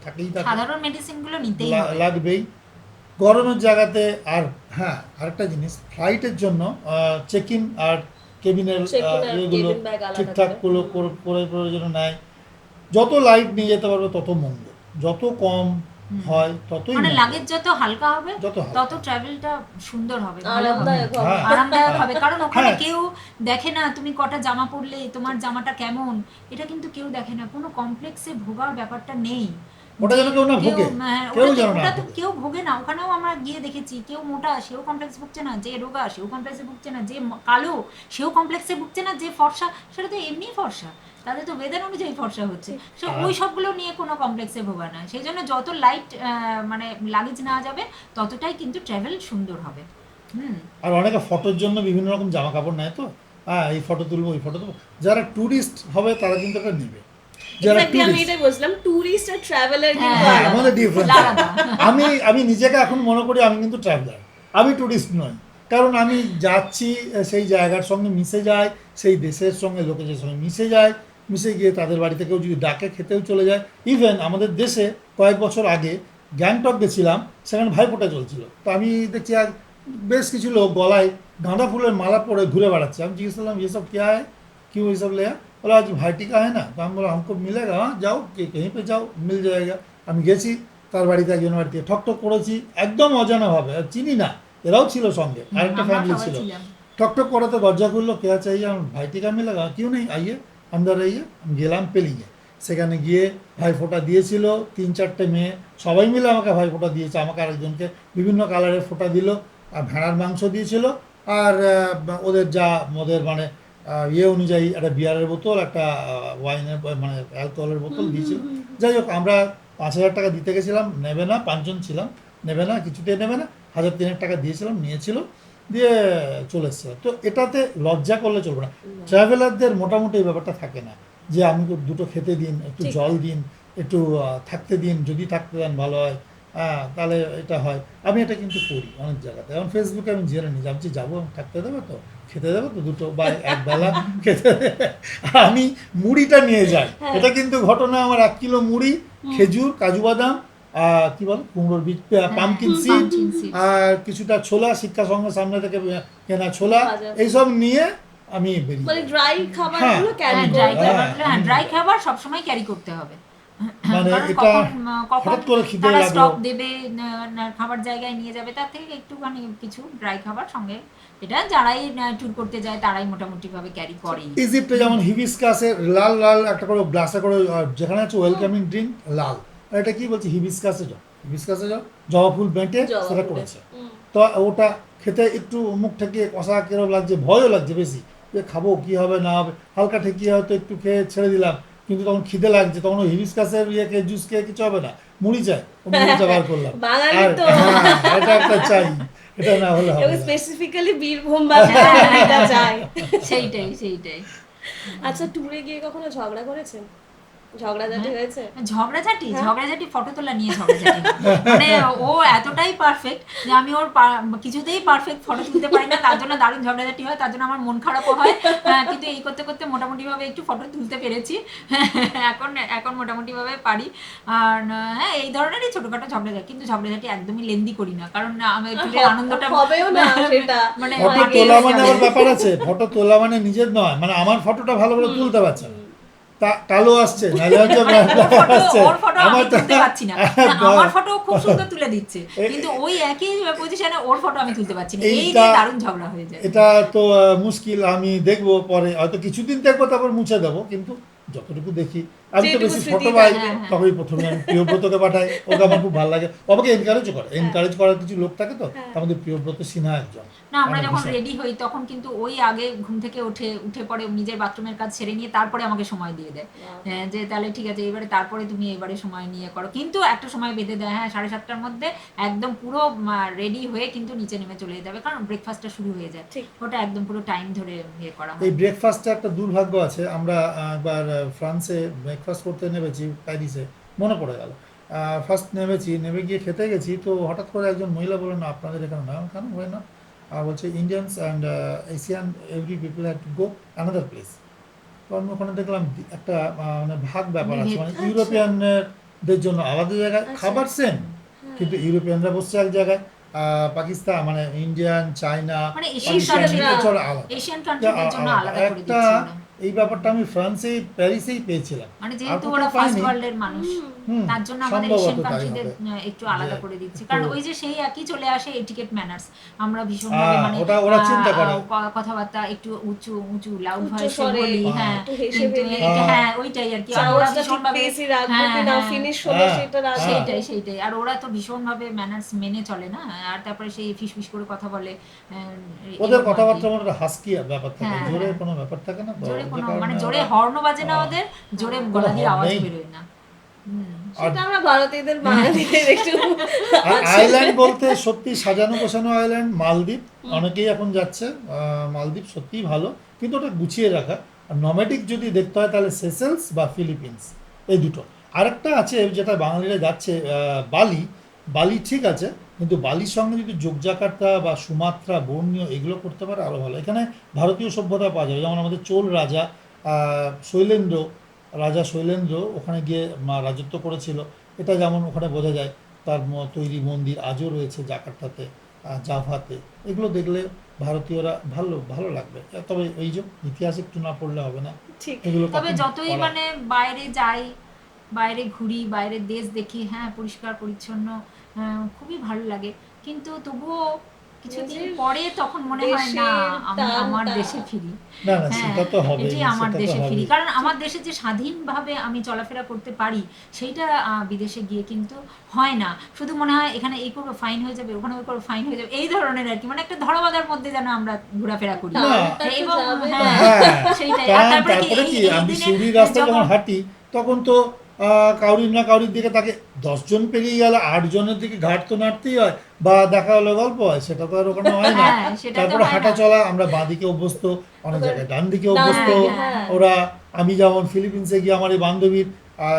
থাকেই থাকে, সাধারণ মেডিসিনগুলো নিতেই হবে। লাগবেই গরমের জায়গাতে। আর হ্যাঁ, আরেকটা জিনিস, ফ্লাইটের জন্য চেক ইন আর কেবিনের Check-in আর ইয়েগুলো cabin bag আলাদা ঠিকঠাক করে। করে প্রয়োজন নেয়। যত লাইট নিয়ে যেতে পারবে তত মঙ্গল, যত কম হুম। হয় ততই মানে মঙ্গল। লাগেজ যত হালকা হবে যত হালকা। তত ট্রাভেলটা সুন্দর হবে, ভালো হবে, আরামদায়ক হবে। হ্যাঁ, আরামদায়ক হবে। কারণ ওখানে হ্যাঁ। কেউ দেখে না তুমি কটা জামা পরলে, তোমার জামাটা কেমন, এটা কিন্তু কেউ দেখে না। কোনো কমপ্লেক্সে ভোগার ব্যাপারটা নেই। ওটা যেন কেউ না ভোগে, কেউ যেন না ওটা তো ভোগে। কেউ ভোগে না। ওখানেও আমরা গিয়ে দেখেছি কেউ মোটা সেও কমপ্লেক্সে ভুগছে না, যে রোগা সেও কমপ্লেক্সে ভুগছে না, যে কালো সেও কমপ্লেক্সে ভুগছে না, যে ফর্সা সেটা তো এমনিই ফর্সা, তাদের তো ওয়েদার অনুযায়ী ফর্সা হচ্ছে। সো ওই সবগুলো নিয়ে কোনো কমপ্লেক্সে ভোগা না। সেই জন্য যত লাইট মানে লাগেজ নেওয়া যাবে ততটাই কিন্তু ট্রাভেল সুন্দর হবে। হুম। আর অনেকে ফটোর জন্য বিভিন্ন রকম জামা কাপড় নেয়, তো হ্যাঁ, এই ফটো তুলবো, ওই ফটো তুলবো। যারা ট্যুরিস্ট হবে তারা কিন্তু এটা নেবে। যারা Exactly, আমি ট্যুরিস্ট, এটাই বলছিলাম, ট্যুরিস্ট আর ট্রাভেলার কিন্তু হ্যাঁ, হ্যাঁ, আলাদা। আমাদের ডিফারেন্স। আলাদা। আমি নিজেকে এখন মনে করি আমি কিন্তু ট্রাভেলার, আমি ট্যুরিস্ট নই। কারণ আমি যাচ্ছি, সেই জায়গার সঙ্গে মিশে যায়, সেই দেশের সঙ্গে লোকেদের সঙ্গে মিশে যায়, মিশে গিয়ে তাদের বাড়িতে কেউ যদি ডাকে খেতেও চলে যায়। ইভেন আমাদের দেশে কয়েক বছর আগে গ্যাংটক গেছিলাম, সেখানে ভাইফোঁটা চলছিল। তো আমি দেখছি আর বেশ কিছু লোক গলায় গাঁদা ফুলের মালা পরে ঘুরে বেড়াচ্ছে। আমি জিজ্ঞেস করলাম, ये सब क्या है, क्यों ये सब लिया? बोला आज भाई टीका है ना। तो हम बोला हमको मिलेगा, हाँ जाओ, कहीं पे जाओ, मिल जाएगा। আমি গেছি তার বাড়িতে, একজন বাড়িতে ঠকঠক করেছি, একদম অজানাভাবে, আর চিনি না, এরাও ছিল সঙ্গে, আরেকটা আমরা ফ্যামিলি সবাই ছিল। ছিলাম। ठक कराते दरजा खुललो, क्या चाहिए? हम भाई टीका मिलेगा, क्यों नहीं, आइए अंदर आइए। আমি গেলাম পেলিংয়ে, সেখানে গিয়ে ভাইফোঁটা দিয়েছিল 3-4টে মেয়ে, সবাই মিলে আমাকে ভাইফোঁটা দিয়েছে, আমাকে আরেকজনকে বিভিন্ন কালারের ফোঁটা দিল। আর ভেড়ার মাংস দিয়েছিল, আর ওদের মানে ইয়ে অনুযায়ী একটা বিয়ারের বোতল, একটা ওয়াইনের মানে অ্যালকোহলের বোতল দিয়েছিল। যাই হোক, আমরা 5,000 টাকা দিতে গেছিলাম, নেবে না, 5জন ছিলাম, নেবে না, কিছুতেই নেবে না। 1,000-3,000 টাকা দিয়েছিলাম, নিয়েছিল, দিয়ে চলে এসেছিলাম। তো এটাতে লজ্জা করলে চলবে না। ট্রাভেলারদের মোটামুটি এই ব্যাপারটা থাকে না যে আমি দুটো খেতে দিন, একটু ঠিক। জল দিন, একটু থাকতে দিন, যদি থাকতে দেন ভালো হয়, হ্যাঁ তাহলে এটা হয়। আমি এটা কিন্তু করি অনেক জায়গাতে। এখন ফেসবুকে আমি জেনে নিই, আমি যাবো, থাকতে দেবে তো, খেতে দেবে তো, দুটো বা একবেলা খেতে দেবে। আর আমি মুড়িটা নিয়ে যাই, হ্যাঁ। এটা কিন্তু ঘটনা। আমার 1 কিলো মুড়ি, খেজুর, কাজু বাদাম, কি বল, কুমড়োর বীজ, পামকিন সিড, pumpkin seeds। আর কিছুটা ছোলা, শিক্ষা সঙ্গে সামনে থেকে কেনা ছোলা, ভাজা। এইসব নিয়ে আমি বেরিয়ে মানে যাই। ড্রাই খাবারগুলো ক্যারি হ্যাঁ, করবে। ড্রাই খাবার সবসময় ক্যারি করতে হবে। মানে কারণ এটা কখন হঠাৎ করে খিদে তারা লাগলো। স্টক দেবে, খাবার জায়গায় নিয়ে যাবে, তার থেকে একটুখানি কিছু ড্রাই খাবার সঙ্গে, এটা যারাই ট্যুর করতে যায় তারাই মোটামুটি ভাবে ক্যারি করেই। ইজিপ্টে যেমন হিবিস্কাসের লাল লাল একটা করে গ্লাসে করে, যেখানে আছে ওয়েলকামিং ড্রিঙ্ক লাল, আর এটা কি বলছি, হিবিস্কাসে যাও, জবা ফুল বেঁটে জবা সেটা ফুলের। করেছে। হুম। তো ওটা খেতে একটু মুখ ঠেকিয়ে কষা কেরম লাগছে, ভয়ও লাগছে বেশি, যে খাবো কি হবে না হবে, হালকা ঠেকিয়ে হয়তো একটু খেয়ে ছেড়ে দিলাম, কিন্তু তখন খিদে লাগছে, তখন ওই হিবিস্কাসের খেয়ে জুস খেয়ে কিছু হবে না, মুড়ি চাই, ও মুড়িটা বার করলাম। বাঙালি আর তো হ্যাঁ, এটা একটা চাই, এটা না হলে হবে এবং না। স্পেসিফিক্যালি বীরভূম বা এটা চাই। সেইটাই। আচ্ছা, ট্যুরে গিয়ে কখনো ঝগড়া করেছেন? ঝগড়াঝাটি হয়েছে? ঝগড়াঝাটি হ্যাঁ। ফটো তোলা নিয়ে ঝগড়াঝাটি মানে ও এতটাই পারফেক্ট যে আমি ওর কিছুতেই পারফেক্ট ফটো তুলতে পারি না, তার জন্য দারুণ ঝগড়াঝাটি হয়, তার জন্য আমার মন খারাপও হয়। কিন্তু এই করতে করতে মোটামুটি ভাবে একটু ফটো তুলতে পেরেছি। এখন মোটামুটি ভাবে পারি। আর হ্যাঁ, এই ধরনেরই ছোটখাটো ঝগড়াঝাটি, কিন্তু ঝগড়াঝাটি একদমই লেন্দি করি না, কারণ আমার ট্যুরের আনন্দটা হবেও না সেটা। মানে ফটো আগে তোলা মানে যাবে। আবার ব্যাপার আছে, ফটো তোলা মানে নিজের নয়, মানে আমার ফটোটা ভালো করে তুলতে পারছে না, কালো আসছে, নাহলে হচ্ছে black আসছে, ওর ফটো আমি আমারটা তুলতে পারছি না, আমার ফটো খুব সুন্দর তুলে দিচ্ছে, কিন্তু ওই একই পজিশনে ওর ফটো আমি তুলতে পারছি না, এই এইটা নিয়ে দারুণ ঝগড়া হয়ে যায়। এটা তো মুশকিল। আমি দেখবো পরে, হয়তো কিছুদিন দেখবো, তারপর মুছে দেবো, কিন্তু যতটুকু দেখি, আমি তো যেটুকু বেশি স্মৃতি ফটো পাই, থাকে। তখনই প্রথমে আমি প্রিয়ব্রতকে পাঠাই, ওকে আমার খুব ভালো লাগে, ও আমাকে এনকারেজও করে, এনকারেজ করার কিছু লোক থাকে তো, তার মধ্যে প্রিয়ব্রত সিনহা একজন। না, আমরা আমার যখন ভীষণ- রেডি হই তখন কিন্তু ওই আগে ঘুম থেকে উঠে পরে নিজের বাথরুমের কাজ সেরে নিয়ে তারপরে আমাকে সময় দিয়ে দেয়। হ্যাঁ, যে তাহলে ঠিক আছে, এবারে তারপরে তুমি এবারে সময় নিয়ে করো, কিন্তু একটা সময় বেঁধে দেয়, হ্যাঁ 7:30টার মধ্যে একদম পুরো রেডি হয়ে কিন্তু নিচে নেমে চলে যেতে হবে, কারণ ব্রেকফাস্টটা শুরু হয়ে যায়, ঠিক। ওটা একদম পুরো টাইম ধরে ইয়ে করা হয়। এই ব্রেকফাস্টে একটা দুর্ভাগ্য আছে, আমরা একবার ফ্রান্সে ব্রেকফাস্ট করতে নেমেছি প্যারিসে, মনে পড়ে গেল, ফার্স্ট নেমে গিয়ে খেতে গেছি, তো হঠাৎ করে একজন মহিলা বললেন, না আপনাদের এখানে না, কেন হয় না, বলছে Indians and Asian every people have to go another place. তো আমি ওখানে দেখলাম একটা মানে ভাগ ব্যাপার আছে, মানে আচ্ছা। ইউরোপিয়ানদের জন্য আলাদা জায়গায় আচ্ছা। খাবার সেম, হ্যাঁ। কিন্তু ইউরোপিয়ানরা বসছে এক জায়গায়, পাকিস্তান মানে ইন্ডিয়ান, চায়না, মানে পাকিস্তান, এশিয়ানরা- এছাড়া আলাদা। এশিয়ান কান্ট্রিদের জন্য আলাদা করে একটা দিচ্ছে ওরা। এই ব্যাপারটা আমি ফ্রান্সেই প্যারিসেই পেয়েছিলাম, মানে আর যেহেতু কোথাও ওরা ফার্স্ট পাইনি। ওয়ার্ল্ডের মানুষ, হুম, তার জন্য আমাদের সম্ভবত এশিয়ান তাই কান্ট্রিদের হবে। একটু আলাদা যে করে দিচ্ছে, একটু- কারণ ওই যে সেই একই চলে আসে এটিকেট ম্যানার্স, আমরা ভীষণভাবে মানে ওটা ওরা চিন্তা করে। কথাবার্তা একটু উঁচু উঁচু লাউড উচ্চ ভয়েসে স্বরে, বলি, হ্যাঁ, একটু হেসে কিন্তু ফেলি। হ্যাঁ ওইটাই আর কি, আর ওরা চামচটা ঠিক ভীষণভাবে বেশি রাখবো হ্যাঁ, কি না, হ্যাঁ, ফিনিশ হলো হ্যাঁ, সেটা রাখবো। সেইটাই, আর ওরা তো ভীষণভাবে ম্যানার্স মেনে চলে না, আর তারপরে সেই ফিসফিস করে কথা বলে, ওদের এরকম আর কি। কথাবার্তা আমার একটা হাস্কি ব্যাপার থাকে, হ্যাঁ, জোরে হ্যাঁ। কোনো ব্যাপার থাকে না, তো জোরে যে কোনো কারণে মানে জোরে ওরা- হর্ন বাজে না হ্যাঁ। ওদের, জোরে কোনো গলা দিয়ে হর্ন আওয়াজ নেই। বেরোয় না। আর সেটা আমরা ভারতীয়দের বাঙালিদের একটু আইল্যান্ড বলতে সত্যি সাজানো গোছানো আইল্যান্ড, মালদ্বীপ, অনেকেই এখন যাচ্ছে, মালদ্বীপ সত্যিই ভালো, কিন্তু ওটা গুছিয়ে রাখা। আর নমেডিক যদি দেখতে হয় তাহলে সেসেলস বা ফিলিপিন্স, এই দুটো। আরেকটা আছে যেটা বাঙালিরা যাচ্ছে, বালি। বালি ঠিক আছে, কিন্তু বালির সঙ্গে যদি যোগজাকার্তা বা সুমাত্রা, বর্ণীয় এগুলো করতে পারে আরও ভালো। এখানে ভারতীয় সভ্যতা পাওয়া যাবে, যেমন আমাদের চোল রাজা শৈলেন্দ্র, রাজা শৈলেন্দ্র ওখানে গিয়ে রাজত্ব করেছিল, এটা যেমন ওখানে বোঝা যায়। তার তৈরি মন্দির আজও রয়েছে জাকার্তাতে, জাভাতে, এগুলো দেখলে ভারতীয়রা ভালো ভালো লাগবে। তবে এই যে ইতিহাস একটু না পড়লে হবে না, ঠিক। এগুলো তবে কখন যতই পড়া- মানে বাইরে যাই, বাইরে ঘুরি, বাইরের দেশ দেখি, হ্যাঁ পরিষ্কার পরিচ্ছন্ন, খুবই ভালো লাগে, কিন্তু তবুও কিছুদিন নিজের পরে তখন মনে হয় না দেশের আমি আমার টানটা। দেশে ফিরি। না না, হ্যাঁ, সেটা তো হবে, এটাই আমার সেটা তো দেশে ফিরি, হবে। কারণ আমার দেশে যে স্বাধীনভাবে আমি চলাফেরা করতে পারি সেইটা বিদেশে গিয়ে কিন্তু হয় না। শুধু মনে হয় এখানে এই করবো ফাইন হয়ে যাবে, ওখানে ওই করবো ফাইন হয়ে যাবে, এই ধরনের আর কি, মানে একটা ধরাবাঁধার মধ্যে যেন আমরা ঘোরাফেরা করি। না, টানটা তো এবং যাবে না। হ্যাঁ, হ্যাঁ, সেইটাই। আর কারণ তারপরে তারপরে কি এই আমি দিনে সিউড়ির রাস্তায় যখন যখন হাঁটি, তখন তো কাউরির না কাউরির দিকে তাকে 10 জন পেরিয়ে গেলে 8 জনের দিকে ঘাট তো নাড়তেই হয়, বা দেখা হলো গল্প হয়, সেটা তো আর ওখানে হয় না। হ্যাঁ, সেটা তো তারপরে হয় হাঁটা না। চলা, আমরা বাঁদিকে অভ্যস্ত, অনেক জায়গায় ডান দিকে অভ্যস্ত। হ্যাঁ। ওরা, আমি যেমন ফিলিপিন্সে গিয়ে আমার এই বান্ধবীর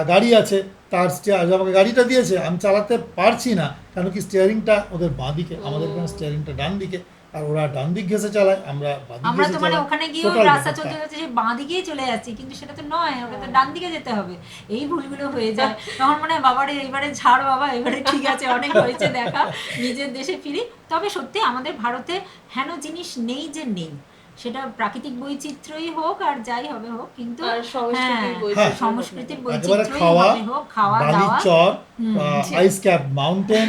গাড়ি আছে, তার আমাকে গাড়িটা দিয়েছে, আমি চালাতে পারছি না, কেন কি স্টিয়ারিংটা ওদের বাঁদিকে, আমাদের এখানে স্টিয়ারিংটা ডান দিকে, আর ওরা ডান দিক ঘেঁষে চালায়, আমরা বাঁদিক আমরা ঘেঁষে তো মানে চালাই। ওখানে গিয়েও Total রাস্তা ব্যাপারটা। চলতে চলতে সেই বাঁ দিকেই চলে যাচ্ছি, কিন্তু সেটা তো নয়, ওটা তো ডান দিকে যেতে হবে, এই ভুলগুলো হয়ে যায়। তখন মনে হয় বাবারে এবারে ছাড় বাবা, এবারে ঠিক আছে, অনেক হয়েছে দেখা, নিজের দেশে ফিরি। তবে সত্যি আমাদের ভারতে হেন জিনিস নেই যে নেই, সেটা প্রাকৃতিক বৈচিত্র্যই হোক আর যাই হবে হোক, কিন্তু আর সংস্কৃতির হ্যাঁ, বৈচিত্র্য সংস্কৃতির একেবারে বৈচিত্র্যই খাওয়া, হবে হোক, খাওয়া বালির দাওয়া, চর, জি। আইস ক্যাপ মাউন্টেন,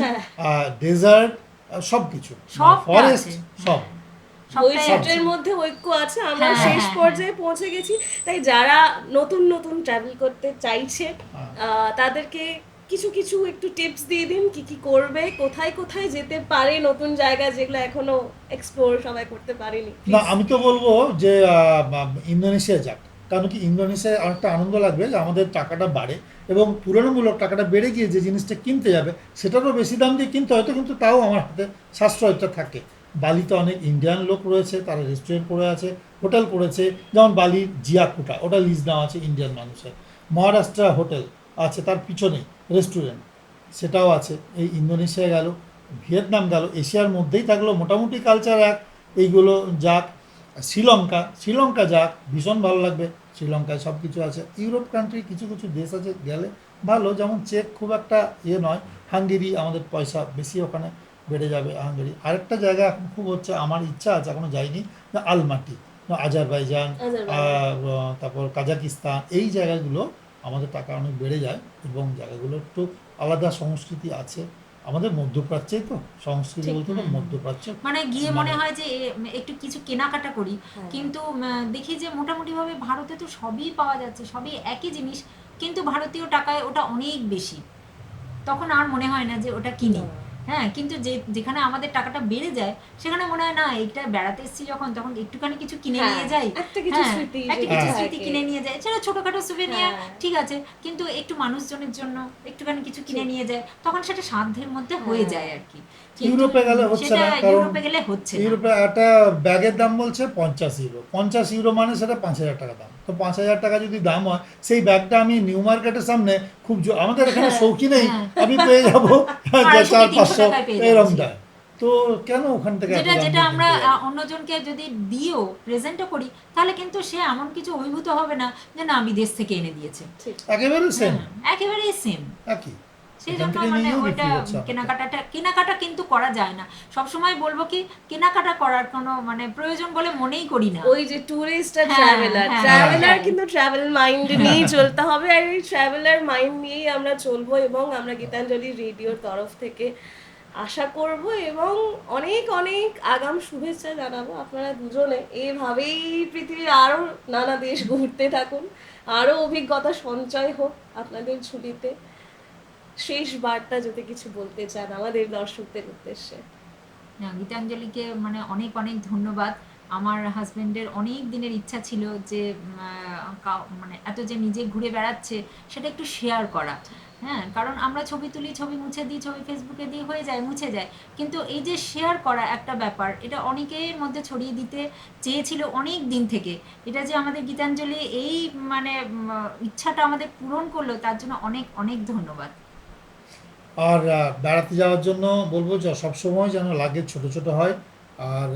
ডেজার্ট, সব কিছু, সবটা ফরেস্ট, আছে। সব। সবটাই বৈচিত্র্যের আছে। মধ্যে ঐক্য আছে, আমরা হ্যাঁ, শেষ হ্যাঁ, পর্যায়ে পৌঁছে গেছি। তাই যারা নতুন নতুন ট্রাভেল করতে চাইছে হ্যাঁ। তাদেরকে কিছু কিছু একটু টিপস দিয়ে দিন, কি কি করবে, কোথায় কোথায় যেতে পারে, নতুন জায়গা যেগুলো এখনো এক্সপ্লোর সবাই করতে পারেনি। না, আমি তো বলবো যে ইন্দোনেশিয়া যাক। কারণ কি, ইন্দোনেশিয়ায় অনেকটা আনন্দ লাগবে যে আমাদের টাকাটা বাড়ে, এবং তুলনামূলক টাকাটা বেড়ে গিয়ে যে জিনিসটা কিনতে যাবে সেটারও বেশি দাম দিয়ে কিনতে হয়তো, কিন্তু তাও আমার হাতে সাশ্রয়টা থাকে। বালিতে অনেক ইন্ডিয়ান লোক রয়েছে, তারা রেস্টুরেন্ট করে আছে, হোটেল করেছে, যেমন বালির জিয়াকুটা, ওটা লিজ নেওয়া আছে ইন্ডিয়ান মানুষের। মহারাষ্ট্র হোটেল আছে, তার পিছনে রেস্টুরেন্ট, সেটাও আছে। এই ইন্দোনেশিয়া গেল, ভিয়েতনাম গেল, এশিয়ার মধ্যেই থাকলো, মোটামুটি কালচার এক। এইগুলো যাক। শ্রীলঙ্কা যাক, ভীষণ ভালো লাগবে। শ্রীলঙ্কায় সব কিছু আছে। ইউরোপ কান্ট্রি কিছু কিছু দেশ আছে গেলে ভালো, যেমন চেক খুব একটা ইয়ে নয়। হাঙ্গেরি, আমাদের পয়সা বেশি ওখানে, বেড়ে যাবে হাঙ্গেরি। আরেকটা জায়গা এখন খুব হচ্ছে, আমার ইচ্ছা আছে, এখনো যাইনি, না আলমাটি, না আজারবাইজান, তারপর কাজাকিস্তান, এই জায়গাগুলো আমাদের টাকা অনেক বেড়ে যায়, এবং জায়গাগুলো একটু আলাদা সংস্কৃতি আছে। আমাদের মধ্যপ্রাচ্যেই তো সংস্কৃতি ঠিক। বলতে তো মধ্যপ্রাচ্য। মানে গিয়ে মানে মনে হয় যে একটু কিছু কেনাকাটা করি, হ্যাঁ। কিন্তু দেখি যে মোটামুটিভাবে ভারতে তো সবই পাওয়া যাচ্ছে, সবই একই জিনিস, কিন্তু ভারতীয় টাকায় ওটা অনেক বেশি। তখন আর মনে হয় না যে ওটা কিনি। না। হ্যাঁ, কিন্তু যেখানে আমাদের টাকাটা বেড়ে যায়, সেখানে মনে হয় না, এটা বেড়াতে এসেছি যখন, তখন একটুখানি কিছু কিনে হ্যাঁ, নিয়ে যাই। একটা কিছু হ্যাঁ, স্মৃতি একটা যেটা কিছু হ্যাঁ। স্মৃতি থাকে। কিনে নিয়ে যায়, সেটা ছোটখাটো সুভেনিয়ার, হ্যাঁ। ঠিক আছে, কিন্তু একটু মানুষজনের জন্য একটুখানি কিছু কিনে ঠিক। নিয়ে যায়, তখন সেটা সাধ্যের মধ্যে হয়ে হ্যাঁ। যায় আর কি। কিন্তু ইউরোপে গেলে হচ্ছে সেটা না, কারণ ইউরোপে গেলে হচ্ছে না। ইউরোপে একটা ব্যাগের দাম বলছে 50 ইউরো। 50 ইউরো মানে সেটা 5,000 টাকা দাম। তো 5,000 টাকা যদি দাম হয়, সেই ব্যাগটা আমি নিউ মার্কেটের সামনে খুব আমাদের এখানে শৌকি নেই, হ্যাঁ। আমি পেয়ে যাবো 250 কি 300 400-500 টাকায় পেয়ে এরকম যাচ্ছি। দাম। তো কেন ওখান থেকে এত যেটা দাম যেটা দিয়ে আমরা কিনতে যাবো? অন্যজনকে যদি দিয়েও প্রেজেন্টও করি, তাহলে কিন্তু সে এমন কিছু অভিভূত হবে না যে না বিদেশ থেকে এনে দিয়েছে। ঠিক। একেবারে সেম, হ্যাঁ, একেবারেই সেম। একই। সেই এখান জন্য থেকে মানে নিয়েও ওইটা বিক্রি করছে আমাকে। কেনাকাটা কিন্তু করা যায় না। সবসময় বলবো কি, কেনাকাটা করার কোনো মানে প্রয়োজন বলে মনেই করি না। ওই যে ট্যুরিস্ট আর হ্যাঁ, ট্রাভেলার, হ্যাঁ, ট্রাভেলার হ্যাঁ। কিন্তু ট্রাভেল মাইন্ড নিয়েই চলতে হবে, আর এই ট্রাভেলার মাইন্ড নিয়েই আমরা চলবো, এবং আমরা গীতাঞ্জলি রেডিওর তরফ থেকে আশা করব, এবং অনেক অনেক আগাম শুভেচ্ছা জানাবো। আপনারা দুজনে এভাবেই পৃথিবীর আরও নানা দেশ ঘুরতে থাকুন, আরও অভিজ্ঞতা সঞ্চয় হোক আপনাদের ছুটিতে। শেষ বার্তা যদি কিছু বলতে চান আমাদের দর্শকদের উদ্দেশ্যে। না, গীতাঞ্জলিকে মানে অনেক অনেক ধন্যবাদ। আমার হাজবেন্ডের অনেক দিনের ইচ্ছা ছিল যে মানে এত যে নিজে ঘুরে বেড়াচ্ছে, সেটা একটু শেয়ার করা। হ্যাঁ, কারণ আমরা ছবি তুলি, ছবি মুছে দিই, ছবি ফেসবুকে দিই, হয়ে যায়, মুছে যায়, কিন্তু এই যে শেয়ার করা একটা ব্যাপার, এটা অনেকের মধ্যে ছড়িয়ে দিতে চেয়েছিল অনেক দিন থেকে। এটা যে আমাদের গীতাঞ্জলি এই মানে ইচ্ছাটা আমাদের পূরণ করলো, তার জন্য অনেক অনেক ধন্যবাদ। আর বেড়াতে যাওয়ার জন্য বলবো যে সবসময় যেন লাগেজ ছোট ছোট হয়, আর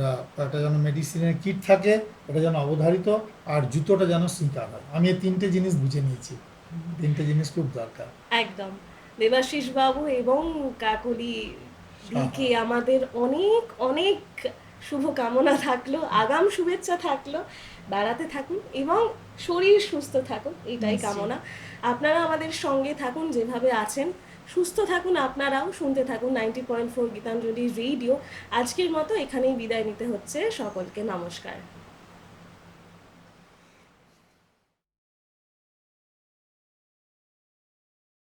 একটা যেন মেডিসিনের কিট থাকে, ওটা যেন অবধারিত, আর জুতোটা যেন স্নিকার হয়। আমি এই 3টে জিনিস বুঝে নিয়েছি, 3টে জিনিস খুব দরকার। একদম। দেবাশিস বাবু এবং কাকলি দিকে আমাদের অনেক অনেক শুভকামনা থাকলো, আগাম শুভেচ্ছা থাকলো। বেড়াতে থাকুন এবং শরীর সুস্থ থাকুন, এটাই নিশ্চয়ই। কামনা। আপনারা আমাদের সঙ্গে থাকুন যেভাবে আছেন, সুস্থ থাকুন আপনারাও, শুনতে থাকুন 90.4 গীতাঞ্জলি রেডিও। আজকের মতো এখানেই বিদায় নিতে হচ্ছে সকলকে, নমস্কার।